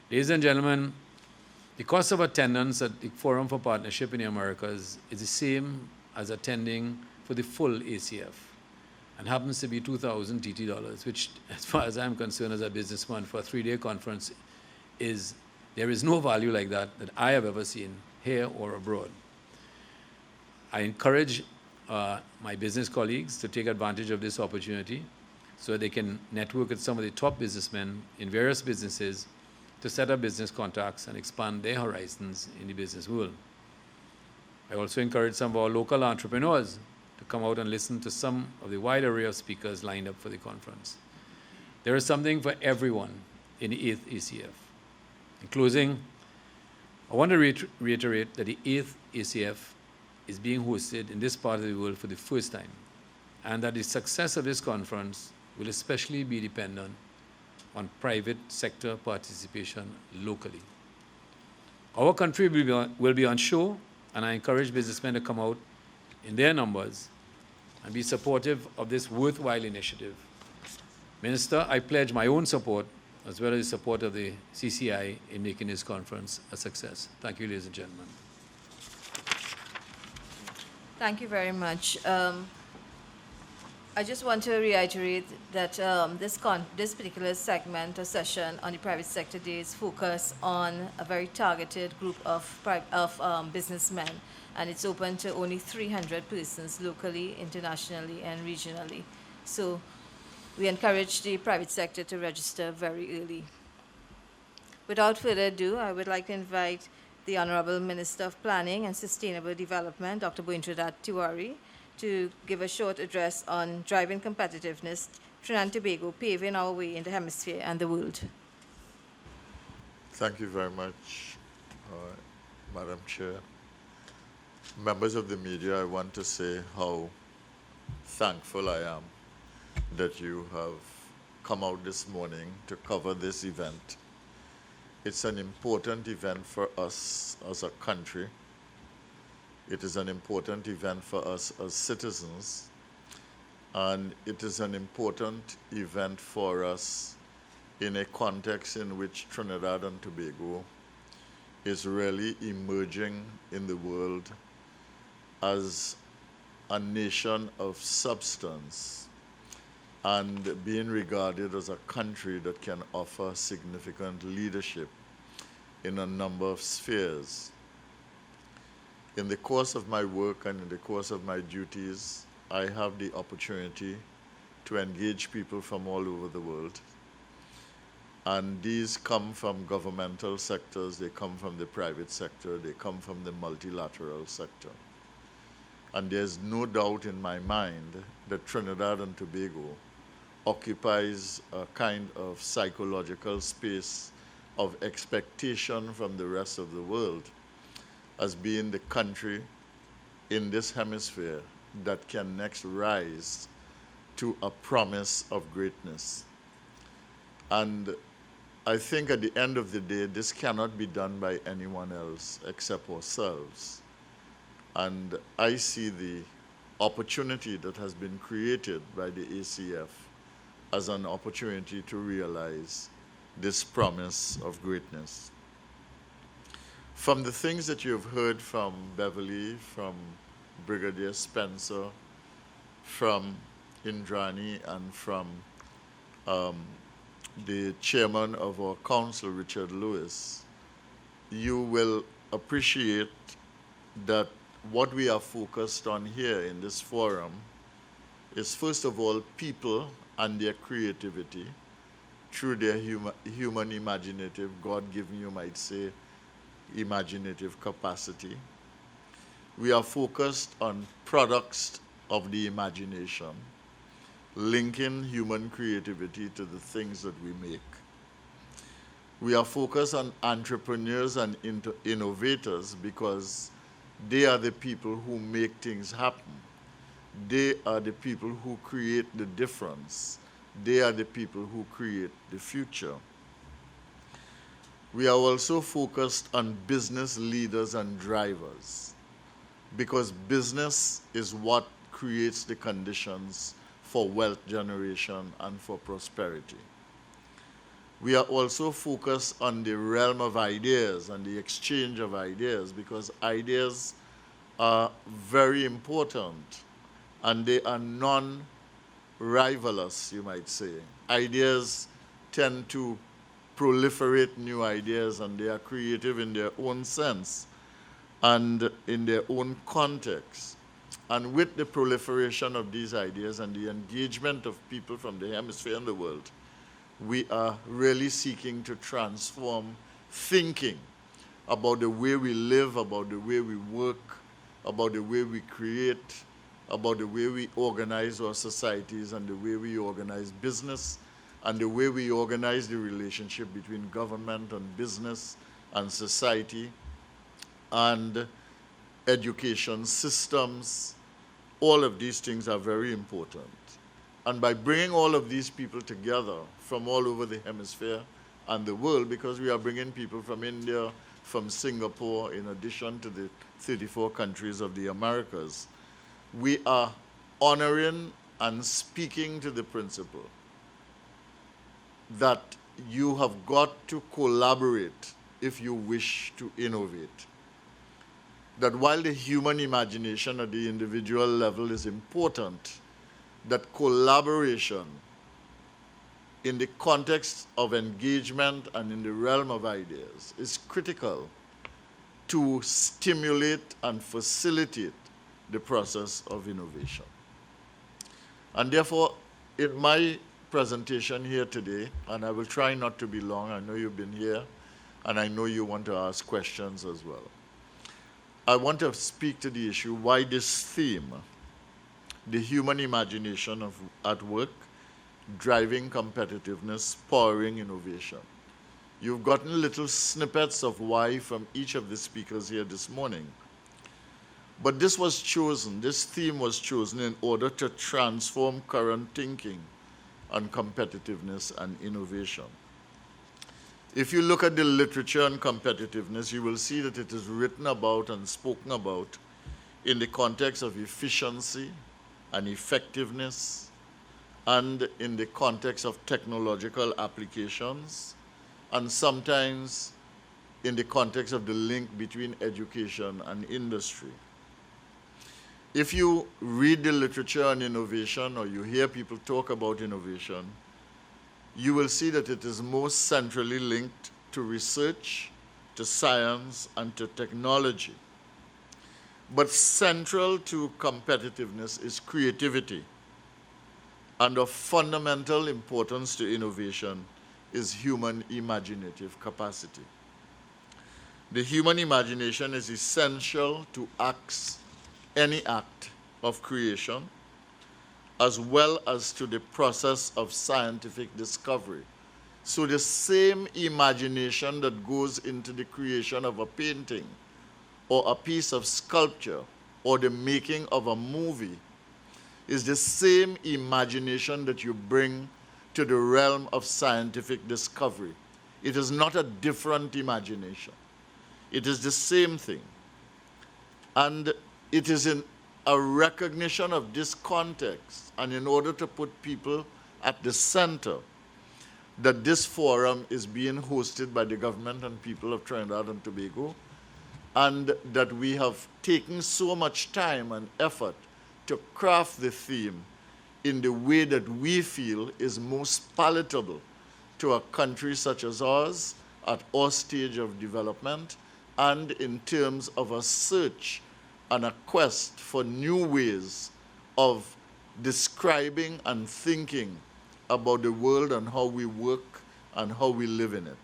Ladies and gentlemen, the cost of attendance at the Forum for Partnership in the Americas is the same as attending for the full ACF, and happens to be $2,000 TT dollars, which, as far as I'm concerned as a businessman, for a 3-day conference there is no value like that I have ever seen here or abroad. I encourage my business colleagues to take advantage of this opportunity so they can network with some of the top businessmen in various businesses to set up business contacts and expand their horizons in the business world. I also encourage some of our local entrepreneurs to come out and listen to some of the wide array of speakers lined up for the conference. There is something for everyone in the 8th ACF. In closing, I want to reiterate that the 8th ACF is being hosted in this part of the world for the first time, and that the success of this conference will especially be dependent on private sector participation locally. Our country will be on show, and I encourage businessmen to come out in their numbers and be supportive of this worthwhile initiative. Minister, I pledge my own support as well as the support of the CCI in making this conference a success. Thank you, ladies and gentlemen. Thank you very much. I just want to reiterate that this particular segment or session on the private sector day is focused on a very targeted group of businessmen, and it's open to only 300 persons locally, internationally, and regionally. So we encourage the private sector to register very early. Without further ado, I would like to invite the Honorable Minister of Planning and Sustainable Development, Dr. Boinjrat Tiwari, to give a short address on driving competitiveness, Trinidad and Tobago paving our way in the hemisphere and the world. Thank you very much, Madam Chair. Members of the media, I want to say how thankful I am that you have come out this morning to cover this event. It's an important event for us as a country. It is an important event for us as citizens, and it is an important event for us in a context in which Trinidad and Tobago is really emerging in the world as a nation of substance and being regarded as a country that can offer significant leadership in a number of spheres. In the course of my work and in the course of my duties, I have the opportunity to engage people from all over the world. And these come from governmental sectors, they come from the private sector, they come from the multilateral sector. And there's no doubt in my mind that Trinidad and Tobago occupies a kind of psychological space of expectation from the rest of the world as being the country in this hemisphere that can next rise to a promise of greatness. And I think at the end of the day, this cannot be done by anyone else except ourselves. And I see the opportunity that has been created by the ACF as an opportunity to realize this promise of greatness. From the things that you have heard from Beverly, from Brigadier Spencer, from Indrani, and from the chairman of our council, Richard Lewis, you will appreciate that what we are focused on here in this forum is, first of all, people and their creativity through their human imaginative, God-given, you might say, imaginative capacity. We are focused on products of the imagination, linking human creativity to the things that we make. We are focused on entrepreneurs and innovators because they are the people who make things happen. They are the people who create the difference. They are the people who create the future. We are also focused on business leaders and drivers because business is what creates the conditions for wealth generation and for prosperity. We are also focused on the realm of ideas and the exchange of ideas because ideas are very important and they are non-rivalous, you might say. Ideas tend to proliferate new ideas and they are creative in their own sense and in their own context. And with the proliferation of these ideas and the engagement of people from the hemisphere and the world, we are really seeking to transform thinking about the way we live, about the way we work, about the way we create, about the way we organize our societies and the way we organize business and the way we organize the relationship between government and business and society and education systems. All of these things are very important. And by bringing all of these people together from all over the hemisphere and the world, because we are bringing people from India, from Singapore, in addition to the 34 countries of the Americas, we are honoring and speaking to the principle that you have got to collaborate if you wish to innovate. That while the human imagination at the individual level is important, that collaboration in the context of engagement and in the realm of ideas is critical to stimulate and facilitate the process of innovation. And therefore, in my presentation here today, and I will try not to be long, I know you've been here, and I know you want to ask questions as well. I want to speak to the issue why this theme, the human imagination at work, driving competitiveness, powering innovation. You've gotten little snippets of why from each of the speakers here this morning. But this was chosen, this theme was chosen in order to transform current thinking on competitiveness and innovation. If you look at the literature on competitiveness, you will see that it is written about and spoken about in the context of efficiency and effectiveness, and in the context of technological applications, and sometimes in the context of the link between education and industry. If you read the literature on innovation or you hear people talk about innovation, you will see that it is most centrally linked to research, to science, and to technology. But central to competitiveness is creativity. And of fundamental importance to innovation is human imaginative capacity. The human imagination is essential to any act of creation, as well as to the process of scientific discovery. So the same imagination that goes into the creation of a painting or a piece of sculpture or the making of a movie is the same imagination that you bring to the realm of scientific discovery It is not a different imagination. It is the same thing. And it is in a recognition of this context, and in order to put people at the center, that this forum is being hosted by the government and people of Trinidad and Tobago, and that we have taken so much time and effort to craft the theme in the way that we feel is most palatable to a country such as ours at our stage of development, and in terms of a search and a quest for new ways of describing and thinking about the world and how we work and how we live in it.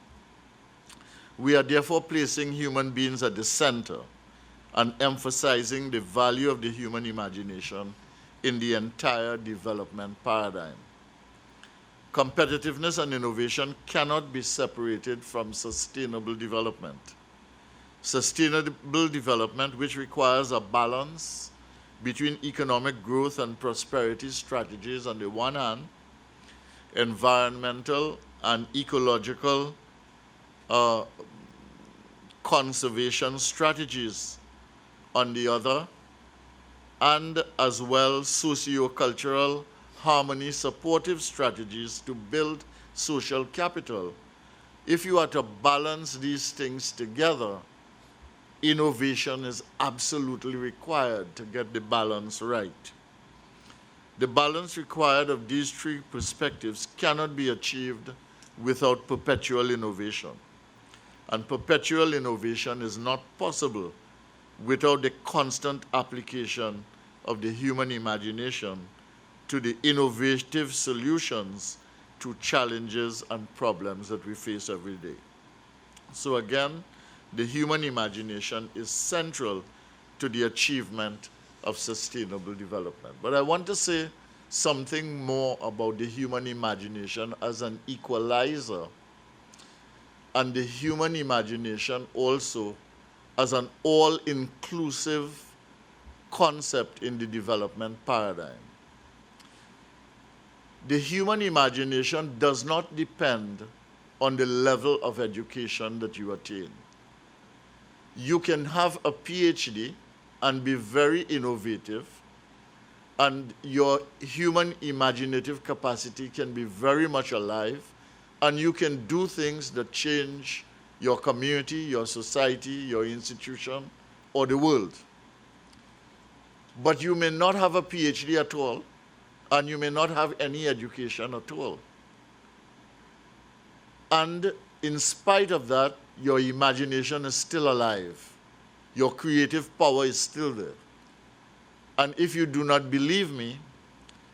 We are therefore placing human beings at the center and emphasizing the value of the human imagination in the entire development paradigm. Competitiveness and innovation cannot be separated from sustainable development. Sustainable development, which requires a balance between economic growth and prosperity strategies on the one hand, environmental and ecological conservation strategies on the other, and as well socio-cultural harmony supportive strategies to build social capital. If you are to balance these things together, innovation is absolutely required to get the balance right. The balance required of these three perspectives cannot be achieved without perpetual innovation. And perpetual innovation is not possible without the constant application of the human imagination to the innovative solutions to challenges and problems that we face every day. So again, the human imagination is central to the achievement of sustainable development. But I want to say something more about the human imagination as an equalizer, and the human imagination also as an all-inclusive concept in the development paradigm. The human imagination does not depend on the level of education that you attain. You can have a PhD and be very innovative, and your human imaginative capacity can be very much alive, and you can do things that change your community, your society, your institution, or the world. But you may not have a PhD at all, and you may not have any education at all. And in spite of that, your imagination is still alive. Your creative power is still there. And if you do not believe me,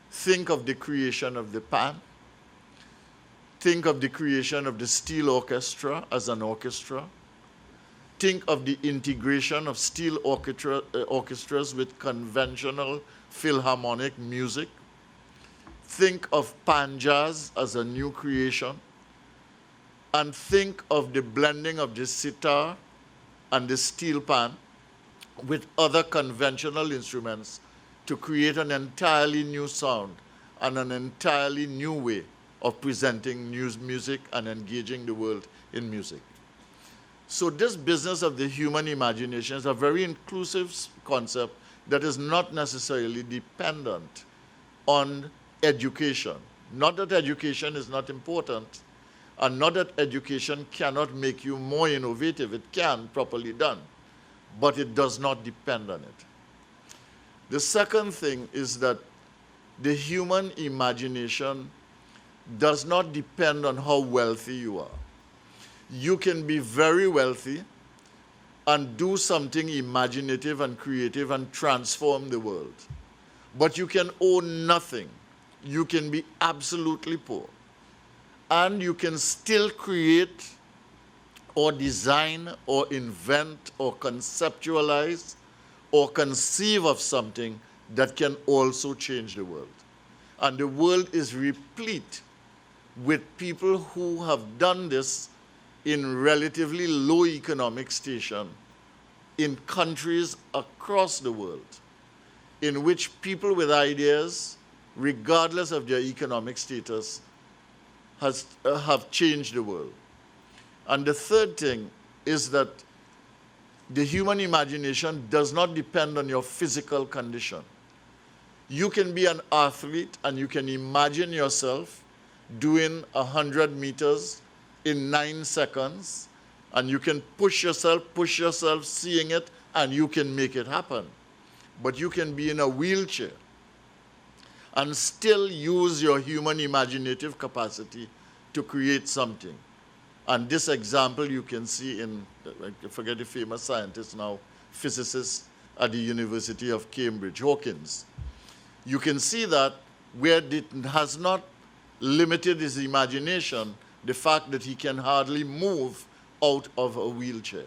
think of the creation of the pan. Think of the creation of the steel orchestra as an orchestra. Think of the integration of steel orchestras with conventional philharmonic music. Think of pan jazz as a new creation. And think of the blending of the sitar and the steel pan with other conventional instruments to create an entirely new sound and an entirely new way of presenting music and engaging the world in music. So this business of the human imagination is a very inclusive concept that is not necessarily dependent on education. Not that education is not important, and not that education cannot make you more innovative. It can, properly done, but it does not depend on it. The second thing is that the human imagination does not depend on how wealthy you are. You can be very wealthy and do something imaginative and creative and transform the world. But you can own nothing. You can be absolutely poor. And you can still create or design or invent or conceptualize or conceive of something that can also change the world. And the world is replete with people who have done this in relatively low economic station in countries across the world, in which people with ideas, regardless of their economic status, have changed the world. And the third thing is that the human imagination does not depend on your physical condition. You can be an athlete and you can imagine yourself doing 100 meters in 9 seconds, and you can push yourself, seeing it, and you can make it happen. But you can be in a wheelchair and still use your human imaginative capacity to create something. And this example you can see in, I forget the famous scientist now, physicist at the University of Cambridge, Hawkins. You can see that where it has not limited his imagination, the fact that he can hardly move out of a wheelchair.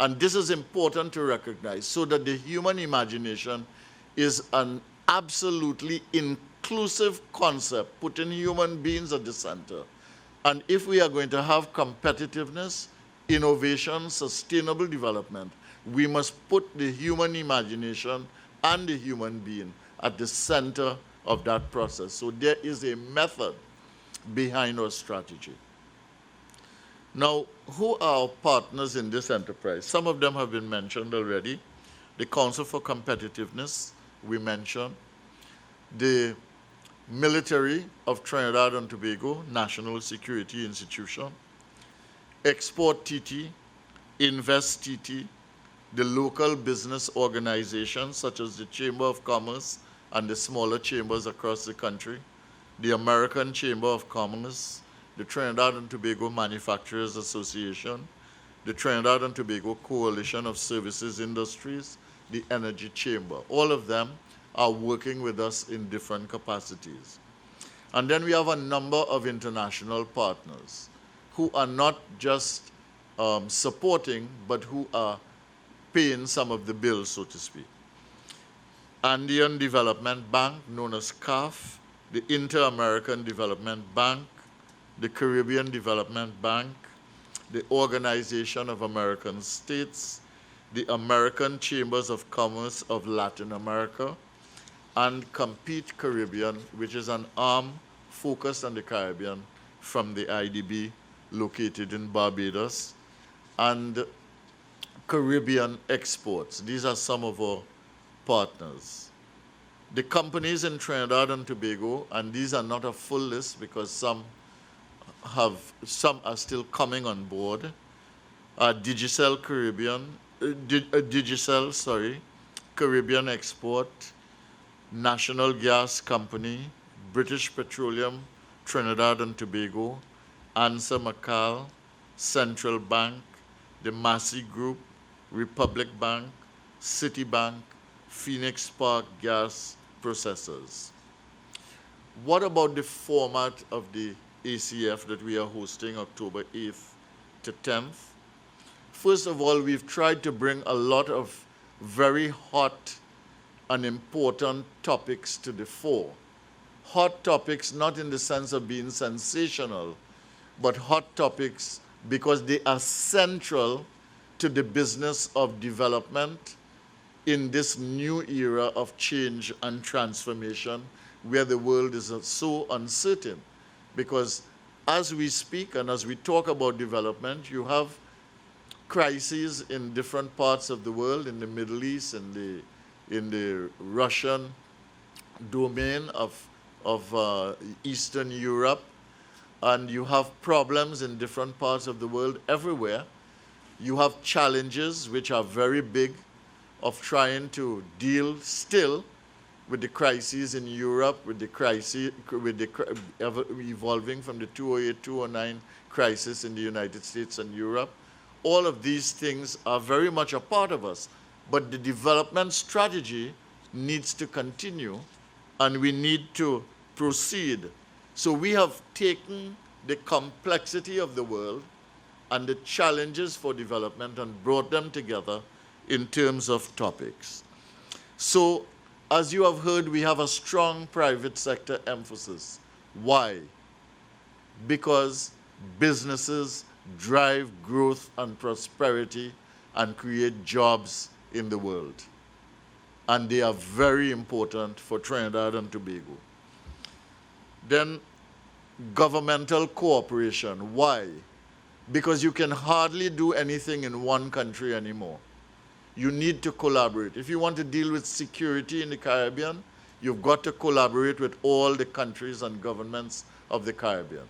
And this is important to recognize, so that the human imagination is an absolutely inclusive concept, putting human beings at the center. And if we are going to have competitiveness, innovation, sustainable development, we must put the human imagination and the human being at the center of that process. So there is a method behind our strategy. Now, who are our partners in this enterprise? Some of them have been mentioned already. The Council for Competitiveness, we mentioned. The Military of Trinidad and Tobago, National Security Institution. Export TT, Invest TT, the local business organizations such as the Chamber of Commerce and the smaller chambers across the country, the American Chamber of Commerce, the Trinidad and Tobago Manufacturers Association, the Trinidad and Tobago Coalition of Services Industries, the Energy Chamber. All of them are working with us in different capacities. And then we have a number of international partners who are not just supporting, but who are paying some of the bills, so to speak. Andean Development Bank, known as CAF, the Inter-American Development Bank, the Caribbean Development Bank, the Organization of American States, the American Chambers of Commerce of Latin America, and Compete Caribbean, which is an arm focused on the Caribbean from the IDB located in Barbados, and Caribbean Exports. These are some of our partners. The companies in Trinidad and Tobago, and these are not a full list because some are still coming on board, Digicel Caribbean, Caribbean Export, National Gas Company, British Petroleum, Trinidad and Tobago, Ansa Macal, Central Bank, the Massey Group, Republic Bank, Citibank, Phoenix Park Gas Processors. What about the format of the ACF that we are hosting October 8th to 10th? First of all, we've tried to bring a lot of very hot and important topics to the fore. Hot topics not in the sense of being sensational, but hot topics because they are central to the business of development in this new era of change and transformation where the world is so uncertain. Because as we speak and as we talk about development, you have crises in different parts of the world, in the Middle East, in the Russian domain of Eastern Europe, and you have problems in different parts of the world everywhere. You have challenges which are very big of trying to deal still with the crises in Europe, with the crisis, evolving from the 2008-2009 crisis in the United States and Europe. All of these things are very much a part of us, but the development strategy needs to continue, and we need to proceed. So we have taken the complexity of the world and the challenges for development and brought them together in terms of topics. So, as you have heard, we have a strong private sector emphasis. Why? Because businesses drive growth and prosperity and create jobs in the world. And they are very important for Trinidad and Tobago. Then, governmental cooperation. Why? because you can hardly do anything in one country anymore. You need to collaborate. If you want to deal with security in the Caribbean, you've got to collaborate with all the countries and governments of the Caribbean.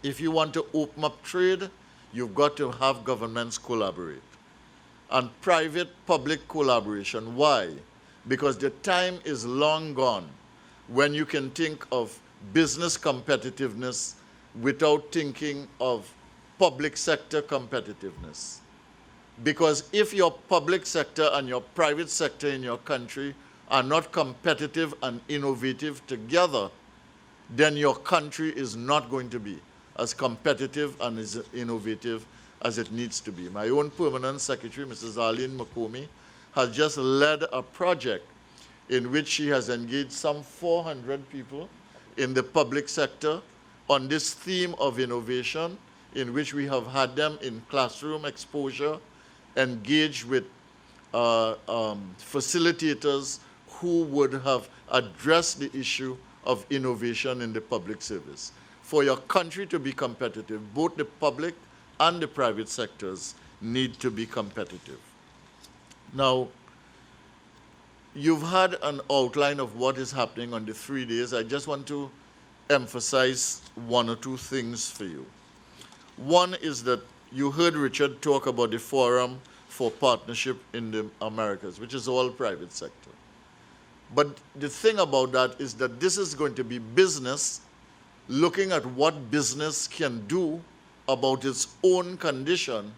If you want to open up trade, you've got to have governments collaborate. And private-public collaboration. Why? Because the time is long gone when you can think of business competitiveness without thinking of public sector competitiveness. Because if your public sector and your private sector in your country are not competitive and innovative together, then your country is not going to be as competitive and as innovative as it needs to be. My own permanent secretary, Mrs. Arlene Makumi, has just led a project in which she has engaged some 400 people in the public sector on this theme of innovation, in which we have had them in classroom exposure, engaged with facilitators who would have addressed the issue of innovation in the public service. For your country to be competitive, both the public and the private sectors need to be competitive. Now, you've had an outline of what is happening on the 3 days. I just want to emphasize one or two things for you. One is that you heard Richard talk about the Forum for Partnership in the Americas, which is all private sector. But the thing about that is that this is going to be business looking at what business can do about its own condition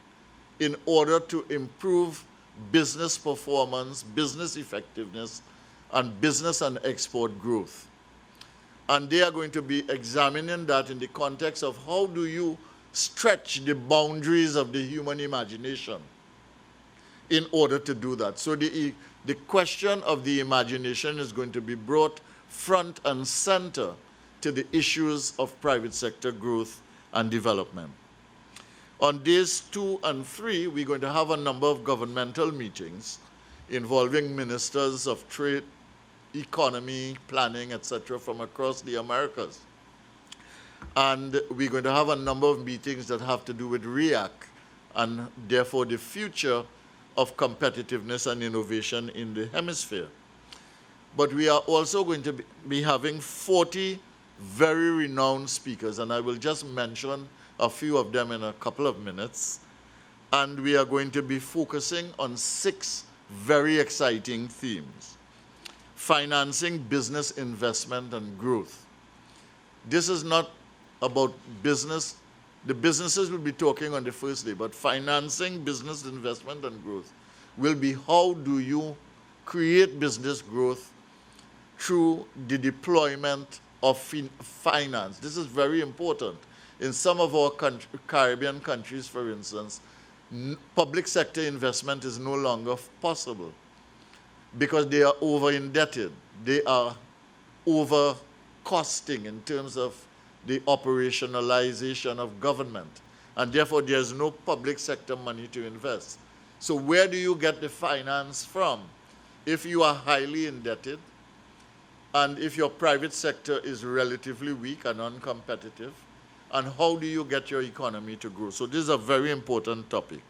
in order to improve business performance, business effectiveness, and business and export growth. And they are going to be examining that in the context of how do you stretch the boundaries of the human imagination in order to do that. So the question of the imagination is going to be brought front and center to the issues of private sector growth and development. On days 2 and 3, we're going to have a number of governmental meetings involving ministers of trade, economy, planning, etc. from across the Americas. And we're going to have a number of meetings that have to do with REAC and therefore the future of competitiveness and innovation in the hemisphere. But we are also going to be having 40 very renowned speakers, and I will just mention a few of them in a couple of minutes. And we are going to be focusing on 6 very exciting themes. Financing business investment and growth. This is not about business. The businesses will be talking on the first day, but financing business investment and growth will be how do you create business growth through the deployment of finance. This is very important. In some of our Caribbean countries, for instance, public sector investment is no longer possible because they are over-indebted. They are over-costing in terms of the operationalization of government. And therefore, there's no public sector money to invest. So where do you get the finance from? If you are highly indebted, and if your private sector is relatively weak and uncompetitive, and how do you get your economy to grow? So this is a very important topic.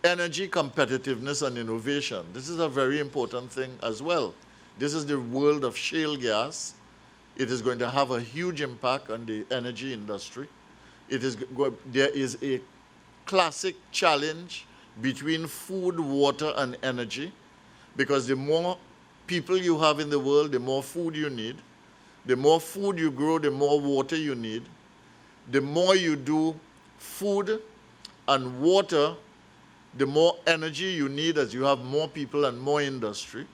Energy competitiveness and innovation. This is a very important thing as well. This is the world of shale gas. It is going to have a huge impact on the energy industry. There is a classic challenge between food, water, and energy, because the more people you have in the world, the more food you need. The more food you grow, the more water you need. The more you do food and water, the more energy you need as you have more people and more industry.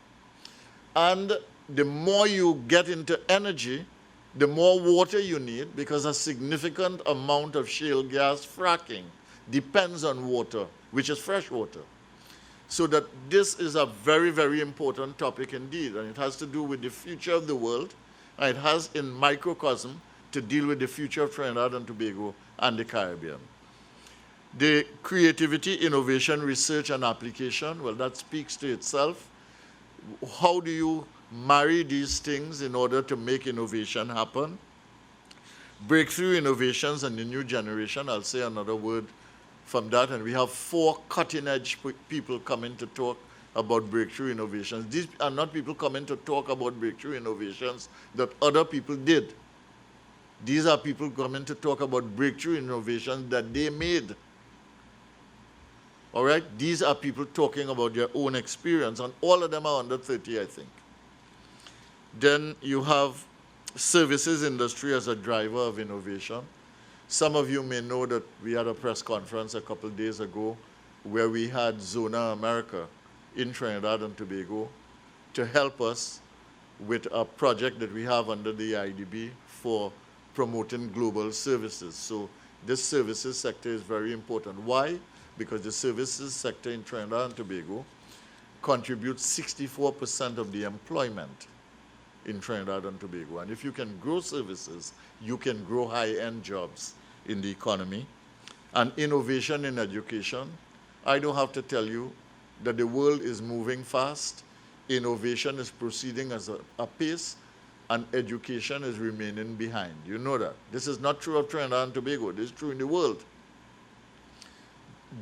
And the more you get into energy, the more water you need, because a significant amount of shale gas fracking depends on water, which is fresh water. So that this is a very, very important topic indeed, and it has to do with the future of the world, and it has in microcosm to deal with the future of Trinidad and Tobago and the Caribbean. The creativity, innovation, research, and application, well, that speaks to itself. How do you marry these things in order to make innovation happen? breakthrough innovations and the new generation. I'll say another word from that. And we have 4 cutting-edge people coming to talk about breakthrough innovations. These are not people coming to talk about breakthrough innovations that other people did. These are people coming to talk about breakthrough innovations that they made. All right? These are people talking about their own experience, and all of them are under 30, I think. Then you have services industry as a driver of innovation. Some of you may know that we had a press conference a couple of days ago where we had Zona America in Trinidad and Tobago to help us with a project that we have under the IDB for promoting global services. So this services sector is very important. Why? Because the services sector in Trinidad and Tobago contributes 64% of the employment in Trinidad and Tobago. And if you can grow services, you can grow high-end jobs in the economy. And innovation in education, I don't have to tell you that the world is moving fast, innovation is proceeding at a pace, and education is remaining behind. You know that. This is not true of Trinidad and Tobago. This is true in the world.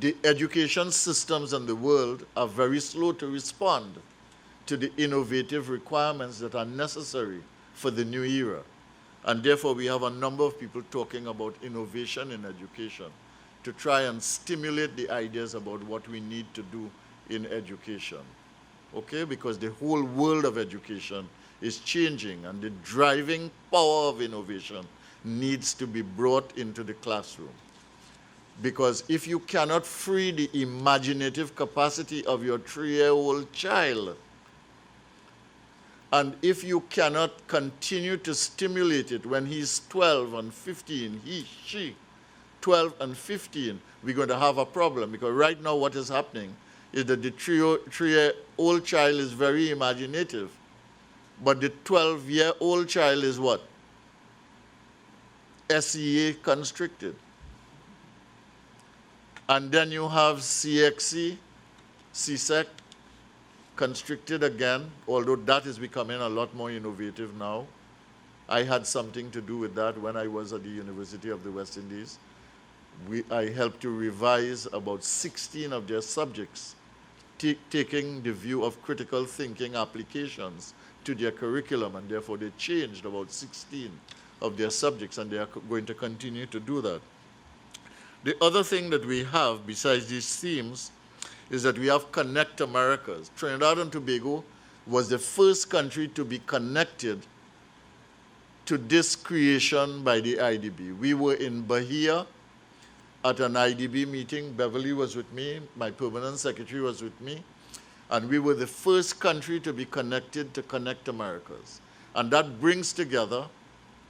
The education systems in the world are very slow to respond to the innovative requirements that are necessary for the new era. And therefore, we have a number of people talking about innovation in education to try and stimulate the ideas about what we need to do in education. Okay? Because the whole world of education is changing, and the driving power of innovation needs to be brought into the classroom. Because if you cannot free the imaginative capacity of your 3-year-old child, and if you cannot continue to stimulate it when he's 12 and 15, she, 12 and 15, we're going to have a problem. Because right now what is happening is that the 3-year-old child is very imaginative, but the 12-year-old child is what? SEA constricted. And then you have CXC, CSEC, constricted again, although that is becoming a lot more innovative now. I had something to do with that when I was at the University of the West Indies. I helped to revise about 16 of their subjects, taking the view of critical thinking applications to their curriculum, and therefore they changed about 16 of their subjects, and they are going to continue to do that. The other thing that we have, besides these themes, is that we have Connect Americas. Trinidad and Tobago was the first country to be connected to this creation by the IDB. We were in Bahia at an IDB meeting. Beverly was with me, my permanent secretary was with me, and we were the first country to be connected to Connect Americas. And that brings together,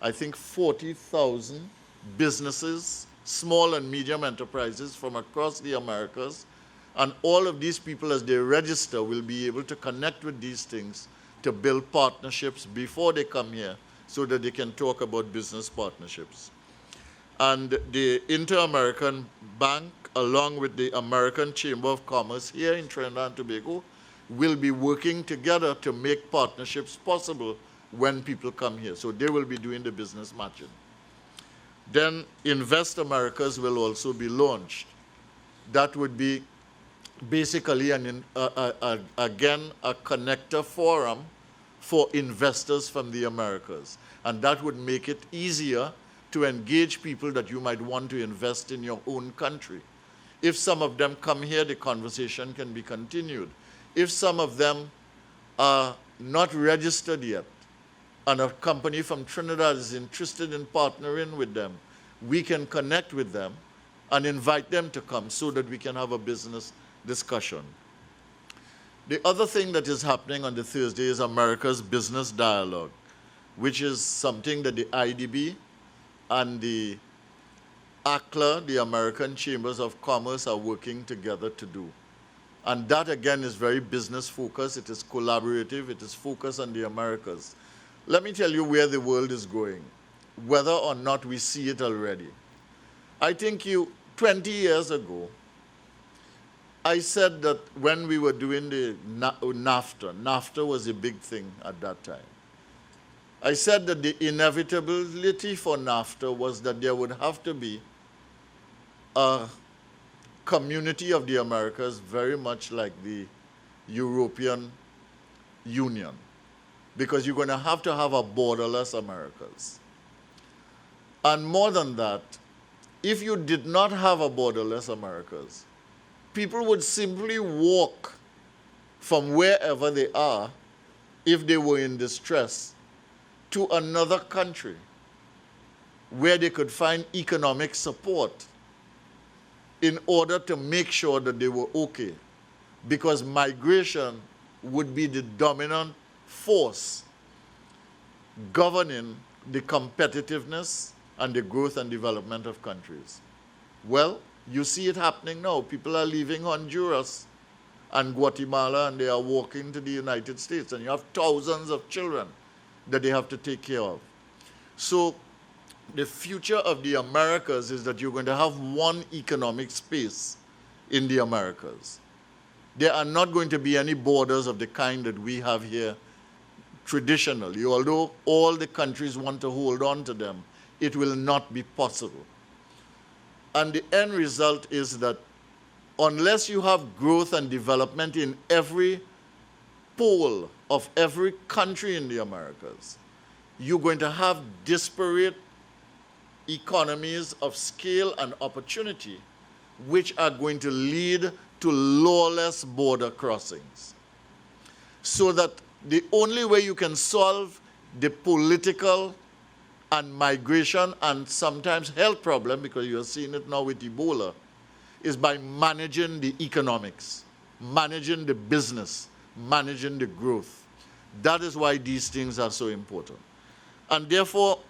I think, 40,000 businesses, small and medium enterprises from across the Americas. And all of these people, as they register, will be able to connect with these things to build partnerships before they come here so that they can talk about business partnerships. And the Inter-American Bank, along with the American Chamber of Commerce here in Trinidad and Tobago, will be working together to make partnerships possible when people come here. So they will be doing the business matching. Then Invest Americas will also be launched. That would be basically, again, a connector forum for investors from the Americas. And that would make it easier to engage people that you might want to invest in your own country. If some of them come here, the conversation can be continued. If some of them are not registered yet, and a company from Trinidad is interested in partnering with them, we can connect with them and invite them to come so that we can have a business discussion. The other thing that is happening on the Thursday is America's Business Dialogue, which is something that the IDB and the ACLA, the American Chambers of Commerce, are working together to do. And that, again, is very business-focused. It is collaborative. It is focused on the Americas. Let me tell you where the world is going, whether or not we see it already. I think 20 years ago, I said that when we were doing the NAFTA was a big thing at that time. I said that the inevitability for NAFTA was that there would have to be a community of the Americas very much like the European Union, because you're going to have a borderless Americas. And more than that, if you did not have a borderless Americas, people would simply walk from wherever they are, if they were in distress, to another country where they could find economic support in order to make sure that they were okay. Because migration would be the dominant force governing the competitiveness and the growth and development of countries. Well, you see it happening now. People are leaving Honduras and Guatemala and they are walking to the United States, and you have thousands of children that they have to take care of. So the future of the Americas is that you're going to have one economic space in the Americas. There are not going to be any borders of the kind that we have here traditionally. Although all the countries want to hold on to them, it will not be possible. And the end result is that unless you have growth and development in every pole of every country in the Americas, you're going to have disparate economies of scale and opportunity, which are going to lead to lawless border crossings. So that the only way you can solve the political and migration and sometimes health problem, because you're seeing it now with Ebola, is by managing the economics, managing the business, managing the growth. That is why these things are so important. And therefore,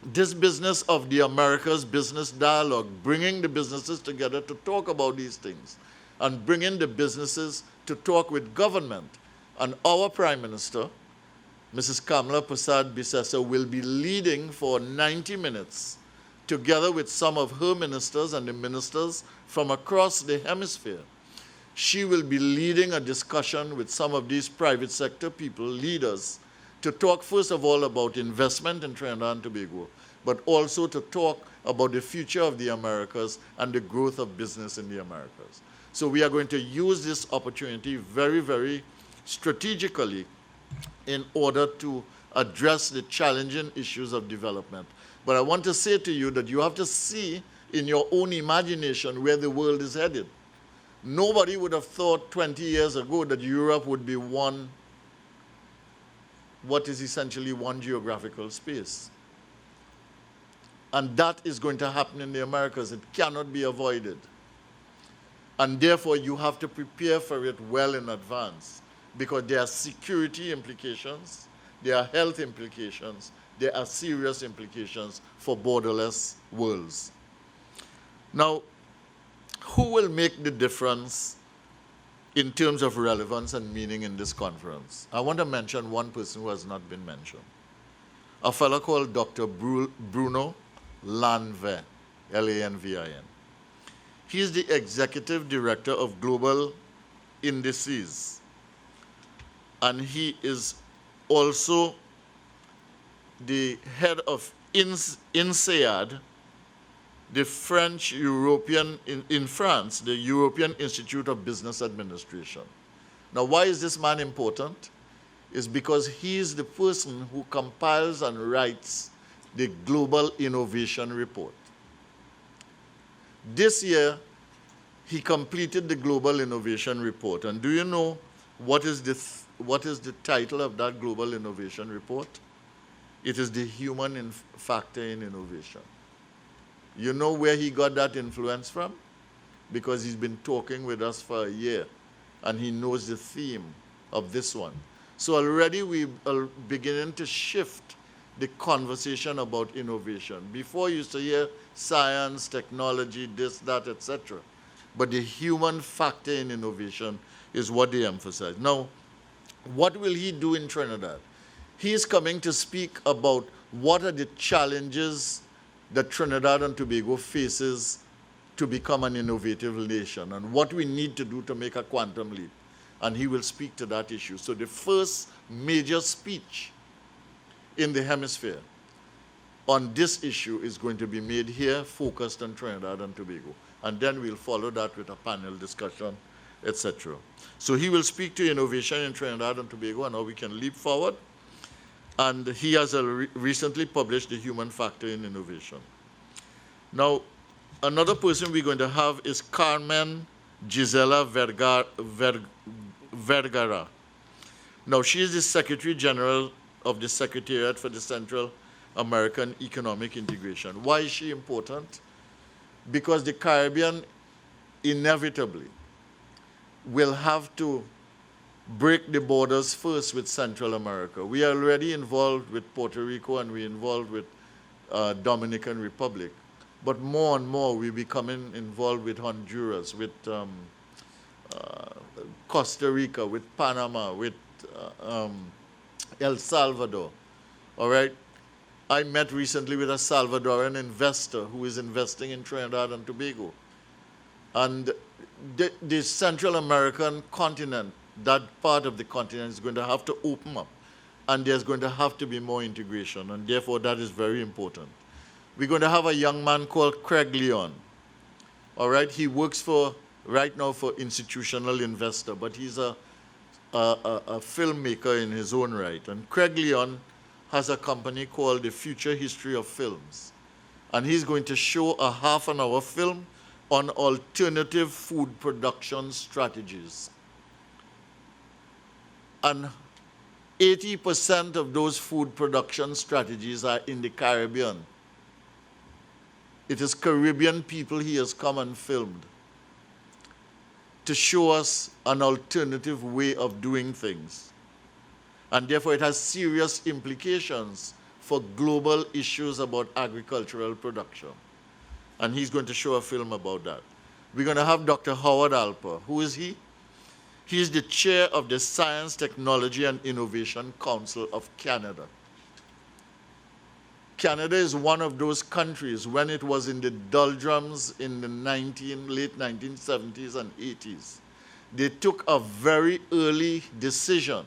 this business of the Americas business dialogue, bringing the businesses together to talk about these things, and bringing the businesses to talk with government. And our Prime Minister, Mrs. Kamala Persad-Bissessar, will be leading for 90 minutes, together with some of her ministers and the ministers from across the hemisphere. She will be leading a discussion with some of these private sector people, leaders, to talk first of all about investment in Trinidad and Tobago, but also to talk about the future of the Americas and the growth of business in the Americas. So we are going to use this opportunity very, very strategically in order to address the challenging issues of development. But I want to say to you that you have to see in your own imagination where the world is headed. Nobody would have thought 20 years ago that Europe would be what is essentially one geographical space. And that is going to happen in the Americas. It cannot be avoided. And therefore, you have to prepare for it well in advance, because there are security implications, there are health implications, there are serious implications for borderless worlds. Now, who will make the difference in terms of relevance and meaning in this conference? I want to mention one person who has not been mentioned. A fellow called Dr. Bruno Lanvin, Lanvin. He is the Executive Director of Global Indices, and he is also the head of INSEAD, the French European, in France, the European Institute of Business Administration. Now, why is this man important? It's because he is the person who compiles and writes the Global Innovation Report. This year, he completed the Global Innovation Report. And do you know what is the title of that Global Innovation Report? It is the human factor in innovation. You know where he got that influence from? Because he's been talking with us for a year, and he knows the theme of this one. So already we are beginning to shift the conversation about innovation. Before you used to hear science, technology, this, that, etc. But the human factor in innovation is what they emphasize. Now, what will he do in Trinidad? He is coming to speak about what are the challenges that Trinidad and Tobago faces to become an innovative nation, and what we need to do to make a quantum leap. And he will speak to that issue. So the first major speech in the hemisphere on this issue is going to be made here, focused on Trinidad and Tobago. And then we'll follow that with a panel discussion, etc. So he will speak to innovation in Trinidad and Tobago and how we can leap forward. And he has recently published The Human Factor in Innovation. Now, another person we're going to have is Carmen Gisela Vergara. Now, she is the Secretary General of the Secretariat for the Central American Economic Integration. Why is she important? Because the Caribbean inevitably will have to break the borders first with Central America. We are already involved with Puerto Rico and we're involved with Dominican Republic. But more and more we're becoming involved with Honduras, with Costa Rica, with Panama, with El Salvador. All right? I met recently with a Salvadoran investor who is investing in Trinidad and Tobago. And the Central American continent, that part of the continent is going to have to open up. And there's going to have to be more integration. And therefore, that is very important. We're going to have a young man called Craig Leon. All right? He works right now for Institutional Investor, but he's a filmmaker in his own right. And Craig Leon has a company called The Future History of Films. And he's going to show a half-an-hour film on alternative food production strategies. And 80% of those food production strategies are in the Caribbean. It is Caribbean people he has come and filmed to show us an alternative way of doing things. And therefore it has serious implications for global issues about agricultural production. And he's going to show a film about that. We're going to have Dr. Howard Alper. Who is he? He's the chair of the Science, Technology, and Innovation Council of Canada. Canada is one of those countries when it was in the doldrums in the late 1970s and 80s. They took a very early decision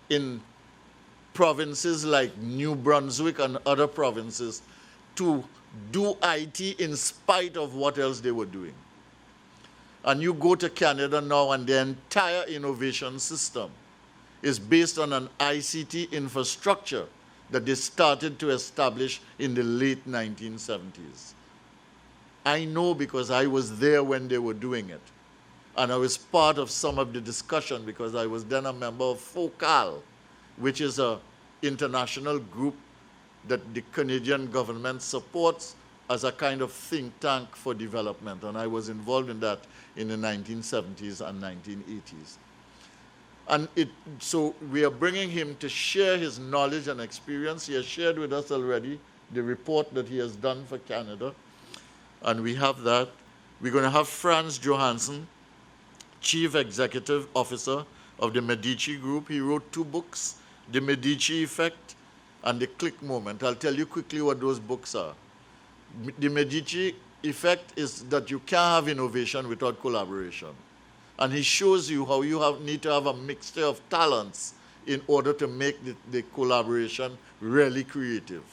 in provinces like New Brunswick and other provinces to do IT in spite of what else they were doing. And you go to Canada now and the entire innovation system is based on an ICT infrastructure that they started to establish in the late 1970s. I know because I was there when they were doing it. And I was part of some of the discussion because I was then a member of FOCAL, which is an international group that the Canadian government supports as a kind of think tank for development. And I was involved in that in the 1970s and 1980s. And so we are bringing him to share his knowledge and experience. He has shared with us already the report that he has done for Canada. And we have that. We're going to have Franz Johansson, Chief Executive Officer of the Medici Group. He wrote 2 books, The Medici Effect and The Click Moment. I'll tell you quickly what those books are. The Medici Effect is that you can't have innovation without collaboration. And he shows you how you need to have a mixture of talents in order to make the collaboration really creative.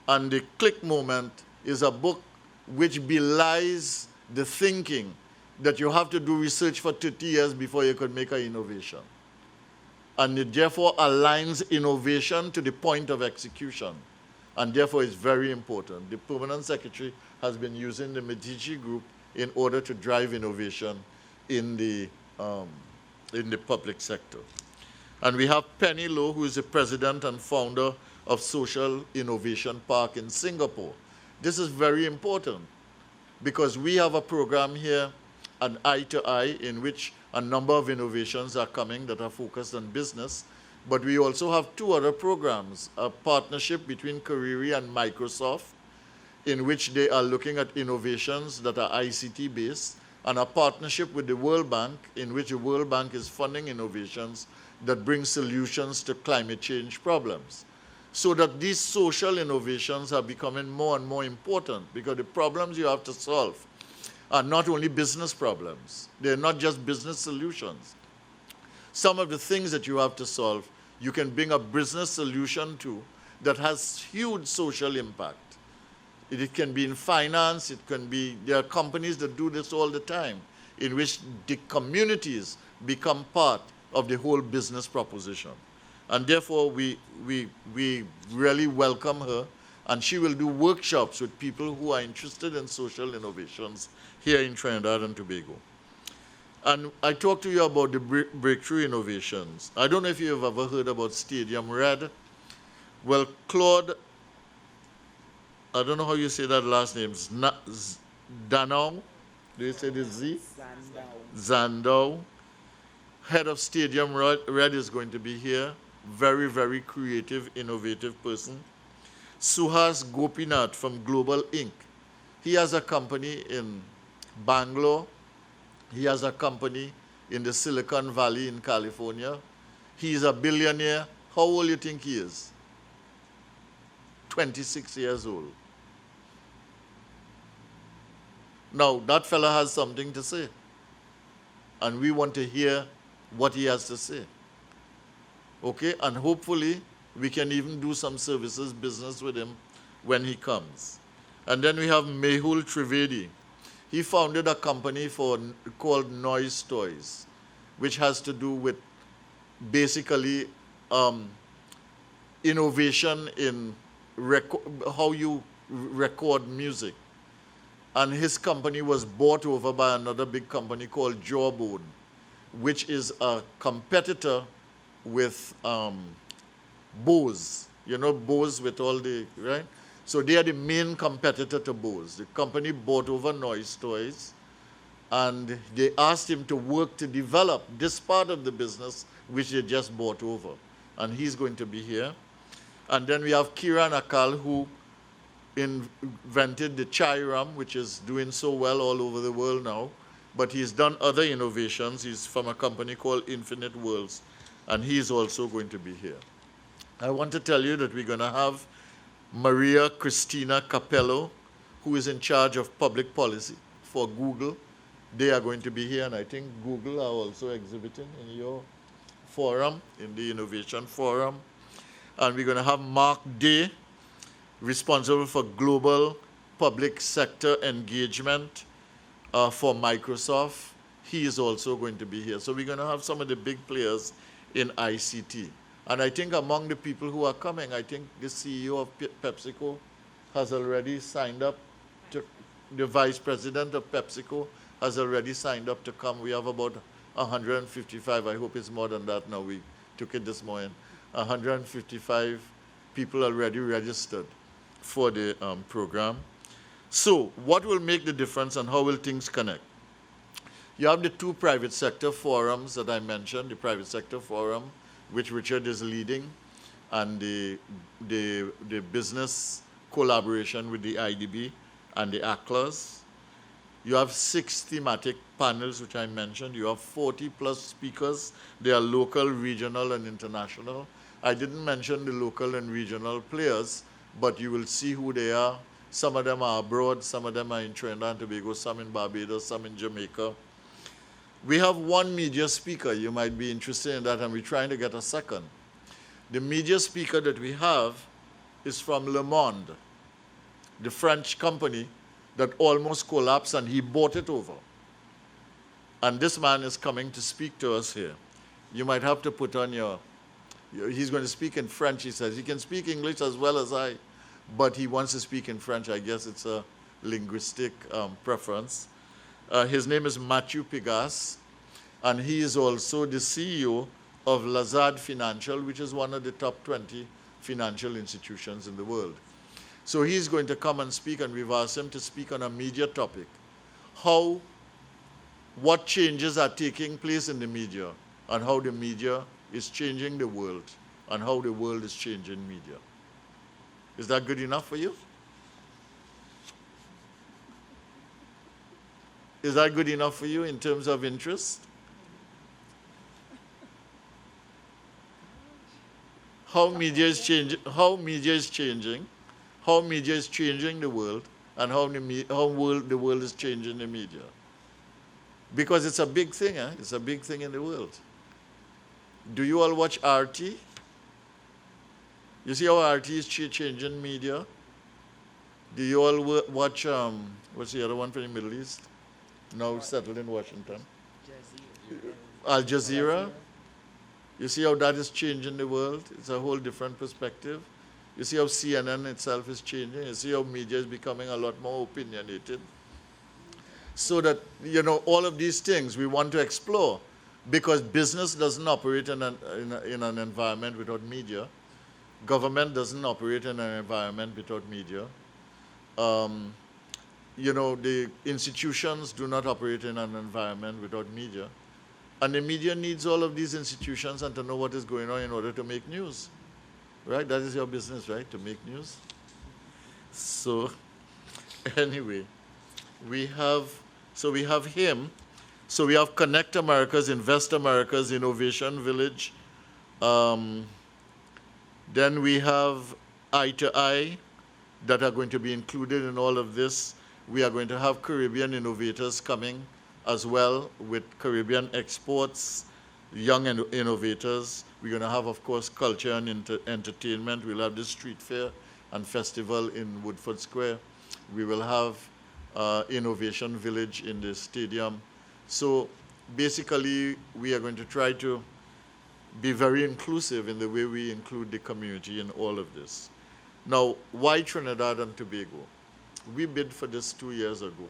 And The Click Moment is a book which belies the thinking that you have to do research for 30 years before you could make an innovation. And it therefore aligns innovation to the point of execution. And therefore it's very important. The Permanent Secretary has been using the Medici Group in order to drive innovation in the public sector. And we have Penny Low, who is the president and founder of Social Innovation Park in Singapore. This is very important because we have a program here, an Eye to Eye, in which a number of innovations are coming that are focused on business. But we also have 2 other programs, a partnership between Kariri and Microsoft, in which they are looking at innovations that are ICT-based, and a partnership with the World Bank, in which the World Bank is funding innovations that bring solutions to climate change problems. So that these social innovations are becoming more and more important because the problems you have to solve are not only business problems. They're not just business solutions. Some of the things that you have to solve, you can bring a business solution to that has huge social impact. It can be in finance, it can be, there are companies that do this all the time, in which the communities become part of the whole business proposition. And therefore, we really welcome her, and she will do workshops with people who are interested in social innovations here in Trinidad and Tobago. And I talked to you about the breakthrough innovations. I don't know if you've ever heard about Stadium Red. Well, Claude, I don't know how you say that last name, Danau, do you say the Z? Zandau, head of Stadium Red is going to be here. Very, very creative, innovative person. Suhas Gopinath from Global Inc. He has a company in Bangalore. He has a company in the Silicon Valley in California. He's a billionaire. How old do you think he is? 26 years old. Now, that fella has something to say. And we want to hear what he has to say. Okay? And hopefully, we can even do some services business with him when he comes. And then we have Mehul Trivedi. He founded a company called Noise Toys, which has to do with basically innovation in how you record music. And his company was bought over by another big company called Jawbone, which is a competitor with Bose. You know Bose with all the, right? So they are the main competitor to Bose. The company bought over Noise Toys, and they asked him to work to develop this part of the business, which they just bought over. And he's going to be here. And then we have Kiran Akal, who invented the chai rum, which is doing so well all over the world now. But he's done other innovations. He's from a company called Infinite Worlds, and he's also going to be here. I want to tell you that we're going to have Maria Cristina Capello, who is in charge of public policy for Google. They are going to be here, and I think Google are also exhibiting in your forum, in the Innovation Forum. And we're going to have Mark Day, responsible for global public sector engagement for Microsoft. He is also going to be here. So we're going to have some of the big players in ICT. And I think among the people who are coming, I think the CEO of PepsiCo has already signed up to, the vice president of PepsiCo has already signed up to come. We have about 155, I hope it's more than that now, we took it this morning, 155 people already registered for the program. So what will make the difference and how will things connect? You have the two private sector forums that I mentioned, the private sector forum, which Richard is leading, and the business collaboration with the IDB and the ACLAs. You have 6 thematic panels, which I mentioned. You have 40 plus speakers. They are local, regional, and international. I didn't mention the local and regional players, but you will see who they are. Some of them are abroad, some of them are in Trinidad and Tobago, some in Barbados, some in Jamaica. We have one media speaker. You might be interested in that, and we're trying to get a second. The media speaker that we have is from Le Monde, the French company that almost collapsed, and he bought it over. And this man is coming to speak to us here. You might have to put on he's going to speak in French, he says. He can speak English as well as I, but he wants to speak in French. I guess it's a linguistic preference. His name is Matthew Pigas, and he is also the CEO of Lazard Financial, which is one of the top 20 financial institutions in the world. So he's going to come and speak, and we've asked him to speak on a media topic. What changes are taking place in the media, and how the media is changing the world, and how the world is changing media. Is that good enough for you? Is that good enough for you in terms of interest? How media is changing, how media is changing the world, and how the world is changing the media. Because it's a big thing, It's a big thing in the world. Do you all watch RT? You see how RT is changing media? Do you all watch, what's the other one for the Middle East? Now settled in Washington. Al Jazeera. You see how that is changing the world? It's a whole different perspective. You see how CNN itself is changing. You see how media is becoming a lot more opinionated. So that, you know, all of these things we want to explore, because business doesn't operate in an environment without media. Government doesn't operate in an environment without media. You know, the institutions do not operate in an environment without media. And the media needs all of these institutions and to know what is going on in order to make news. Right? That is your business, right? To make news. So, anyway, we have him. So we have Connect Americas, Invest Americas, Innovation Village. Then we have Eye to Eye that are going to be included in all of this. We are going to have Caribbean innovators coming as well with Caribbean exports, young innovators. We're going to have, of course, culture and entertainment. We'll have the street fair and festival in Woodford Square. We will have Innovation Village in the stadium. So basically, we are going to try to be very inclusive in the way we include the community in all of this. Now, why Trinidad and Tobago? We bid for this 2 years ago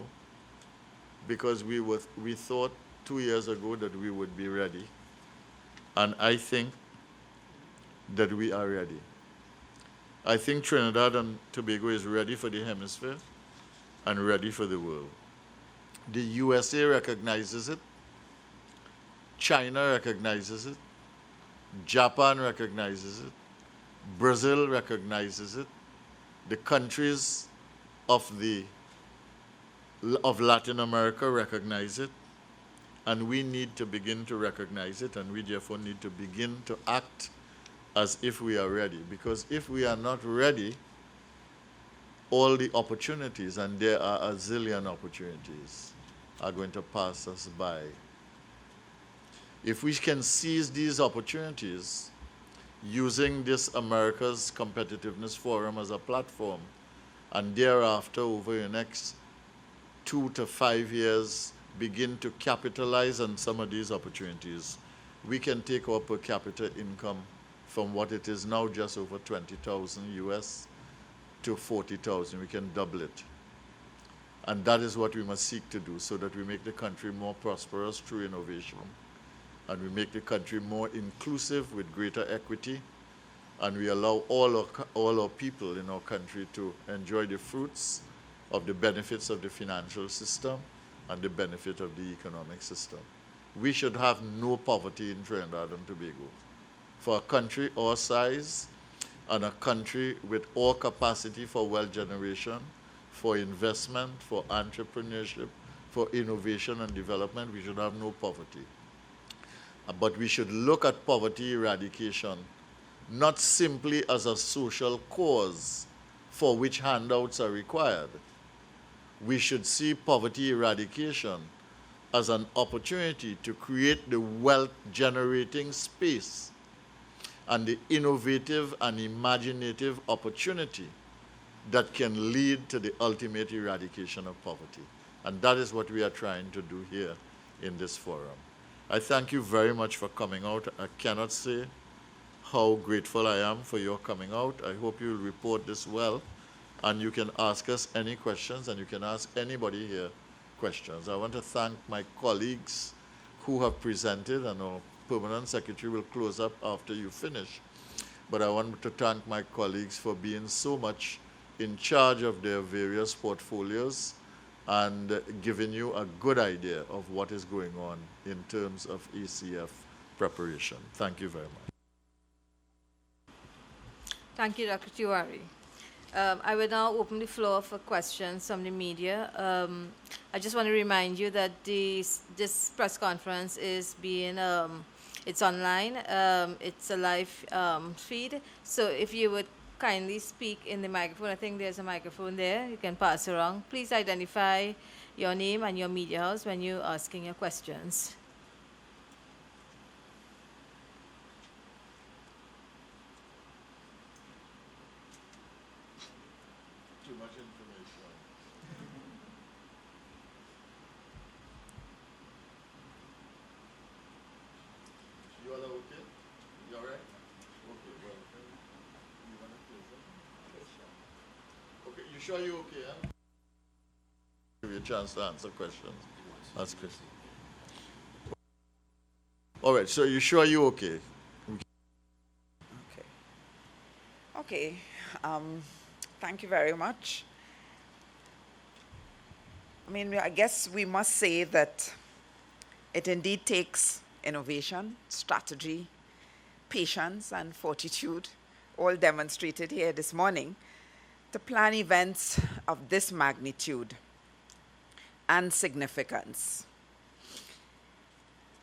because we thought 2 years ago that we would be ready. And I think that we are ready. I think Trinidad and Tobago is ready for the hemisphere and ready for the world. The USA recognizes it. China recognizes it. Japan recognizes it. Brazil recognizes it. The countries of Latin America recognize it. And we need to begin to recognize it, and we therefore need to begin to act as if we are ready. Because if we are not ready, all the opportunities, and there are a zillion opportunities, are going to pass us by. If we can seize these opportunities, using this America's Competitiveness Forum as a platform, and thereafter, over the next 2 to 5 years, begin to capitalize on some of these opportunities, we can take our per capita income from what it is now, just over 20,000 US, to 40,000. We can double it. And that is what we must seek to do, so that we make the country more prosperous through innovation, and we make the country more inclusive with greater equity, and we allow all our people in our country to enjoy the fruits of the benefits of the financial system and the benefit of the economic system. We should have no poverty in Trinidad and Tobago. For a country our size and a country with all capacity for wealth generation, for investment, for entrepreneurship, for innovation and development, we should have no poverty. But we should look at poverty eradication not simply as a social cause for which handouts are required. We should see poverty eradication as an opportunity to create the wealth-generating space and the innovative and imaginative opportunity that can lead to the ultimate eradication of poverty. And that is what we are trying to do here in this forum. I thank you very much for coming out. I cannot say how grateful I am for your coming out. I hope you'll report this well, and you can ask us any questions, and you can ask anybody here questions. I want to thank my colleagues who have presented, and our permanent secretary will close up after you finish. But I want to thank my colleagues for being so much in charge of their various portfolios and giving you a good idea of what is going on in terms of ACF preparation. Thank you very much. Thank you, Dr. Tiwari. I will now open the floor for questions from the media. I just want to remind you that this press conference is being, it's online, it's a live feed. So if you would kindly speak in the microphone, I think there's a microphone there, you can pass around. Please identify your name and your media house when you're asking your questions. much information. You all are okay? You all right? Okay, well, you want to say something? Okay, you sure you're okay, huh? Give you a chance to answer questions. Ask questions. All right, so you sure you're okay? Okay. Okay. Thank you very much. I mean, I guess we must say that it indeed takes innovation, strategy, patience, and fortitude, all demonstrated here this morning, to plan events of this magnitude and significance.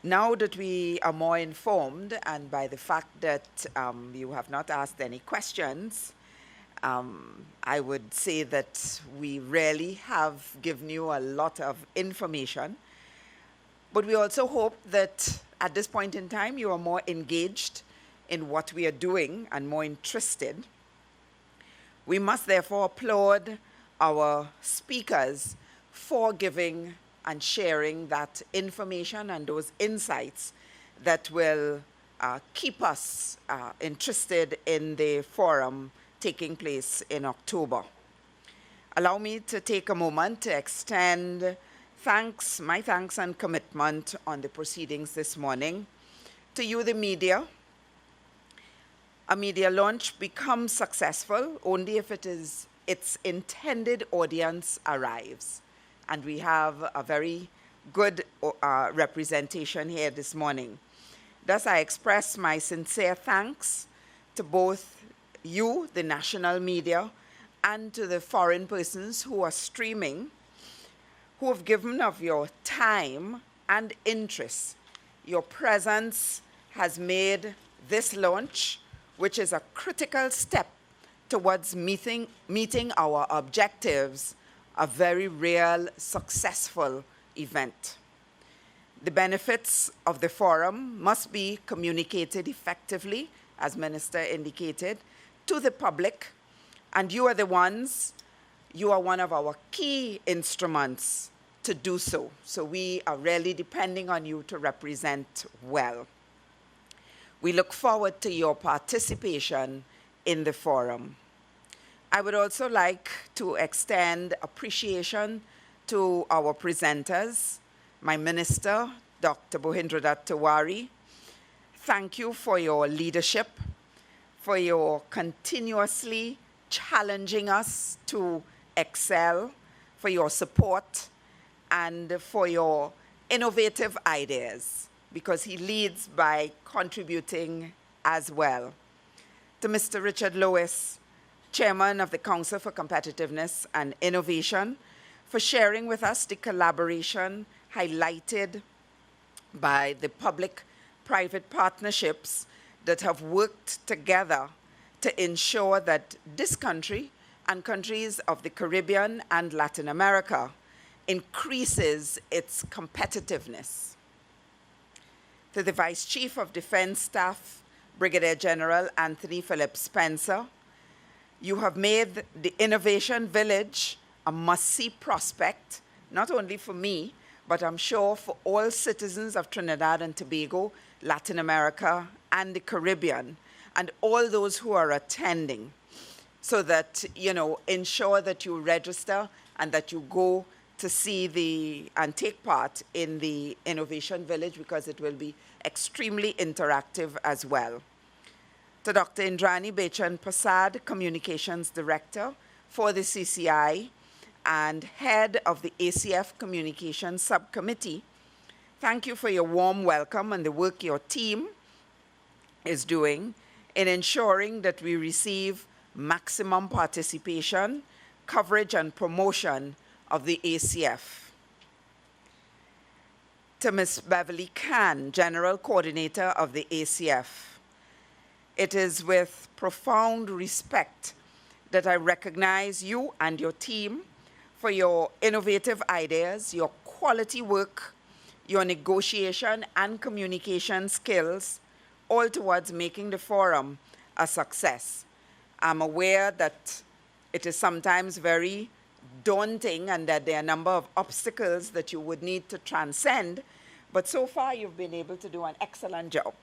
Now that we are more informed, and by the fact that you have not asked any questions, I would say that we really have given you a lot of information. But we also hope that at this point in time, you are more engaged in what we are doing and more interested. We must therefore applaud our speakers for giving and sharing that information and those insights that will keep us interested in the forum taking place in October. Allow me to take a moment to extend my thanks and commitment on the proceedings this morning to you, the media. A media launch becomes successful only if its intended audience arrives. And we have a very good representation here this morning. Thus, I express my sincere thanks to both you, the national media, and to the foreign persons who are streaming, who have given of your time and interest. Your presence has made this launch, which is a critical step towards meeting our objectives, a very real, successful event. The benefits of the forum must be communicated effectively, as Minister indicated, to the public, and you are one of our key instruments to do so. So we are really depending on you to represent well. We look forward to your participation in the forum. I would also like to extend appreciation to our presenters, my minister, Dr. Bohindradat Tiwari. Thank you for your leadership, for your continuously challenging us to excel, for your support, and for your innovative ideas, because he leads by contributing as well. To Mr. Richard Lewis, Chairman of the Council for Competitiveness and Innovation, for sharing with us the collaboration highlighted by the public-private partnerships that have worked together to ensure that this country and countries of the Caribbean and Latin America increases its competitiveness. To the Vice Chief of Defense Staff, Brigadier General Anthony Philip Spencer, you have made the Innovation Village a must-see prospect, not only for me, but I'm sure for all citizens of Trinidad and Tobago, Latin America, and the Caribbean, and all those who are attending, so that, ensure that you register and that you go to see and take part in the Innovation Village, because it will be extremely interactive as well. To Dr. Indrani Bechan Prasad, Communications Director for the CCI and Head of the ACF Communications Subcommittee, thank you for your warm welcome and the work your team is doing in ensuring that we receive maximum participation, coverage, and promotion of the ACF. To Ms. Beverly Khan, General Coordinator of the ACF, it is with profound respect that I recognize you and your team for your innovative ideas, your quality work, your negotiation and communication skills, all towards making the forum a success. I'm aware that it is sometimes very daunting and that there are a number of obstacles that you would need to transcend, but so far you've been able to do an excellent job.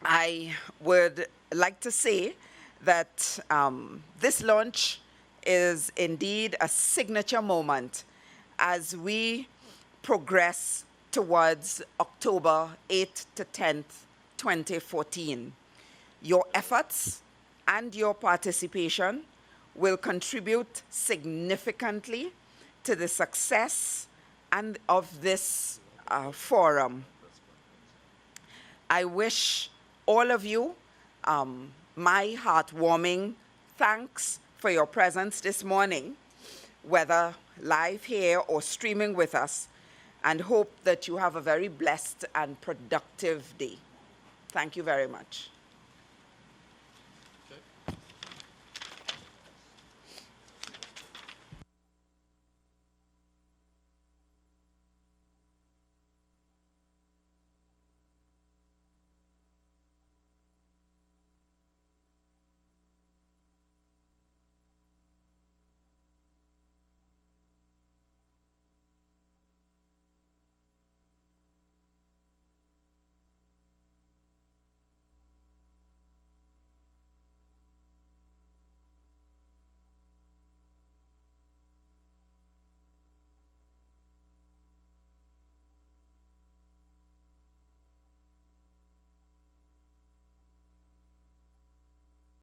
I would like to say that this launch is indeed a signature moment as we progress towards October 8th to 10th, 2014. Your efforts and your participation will contribute significantly to the success of this forum. I wish all of you my heartwarming thanks for your presence this morning, whether live here or streaming with us, and hope that you have a very blessed and productive day. Thank you very much.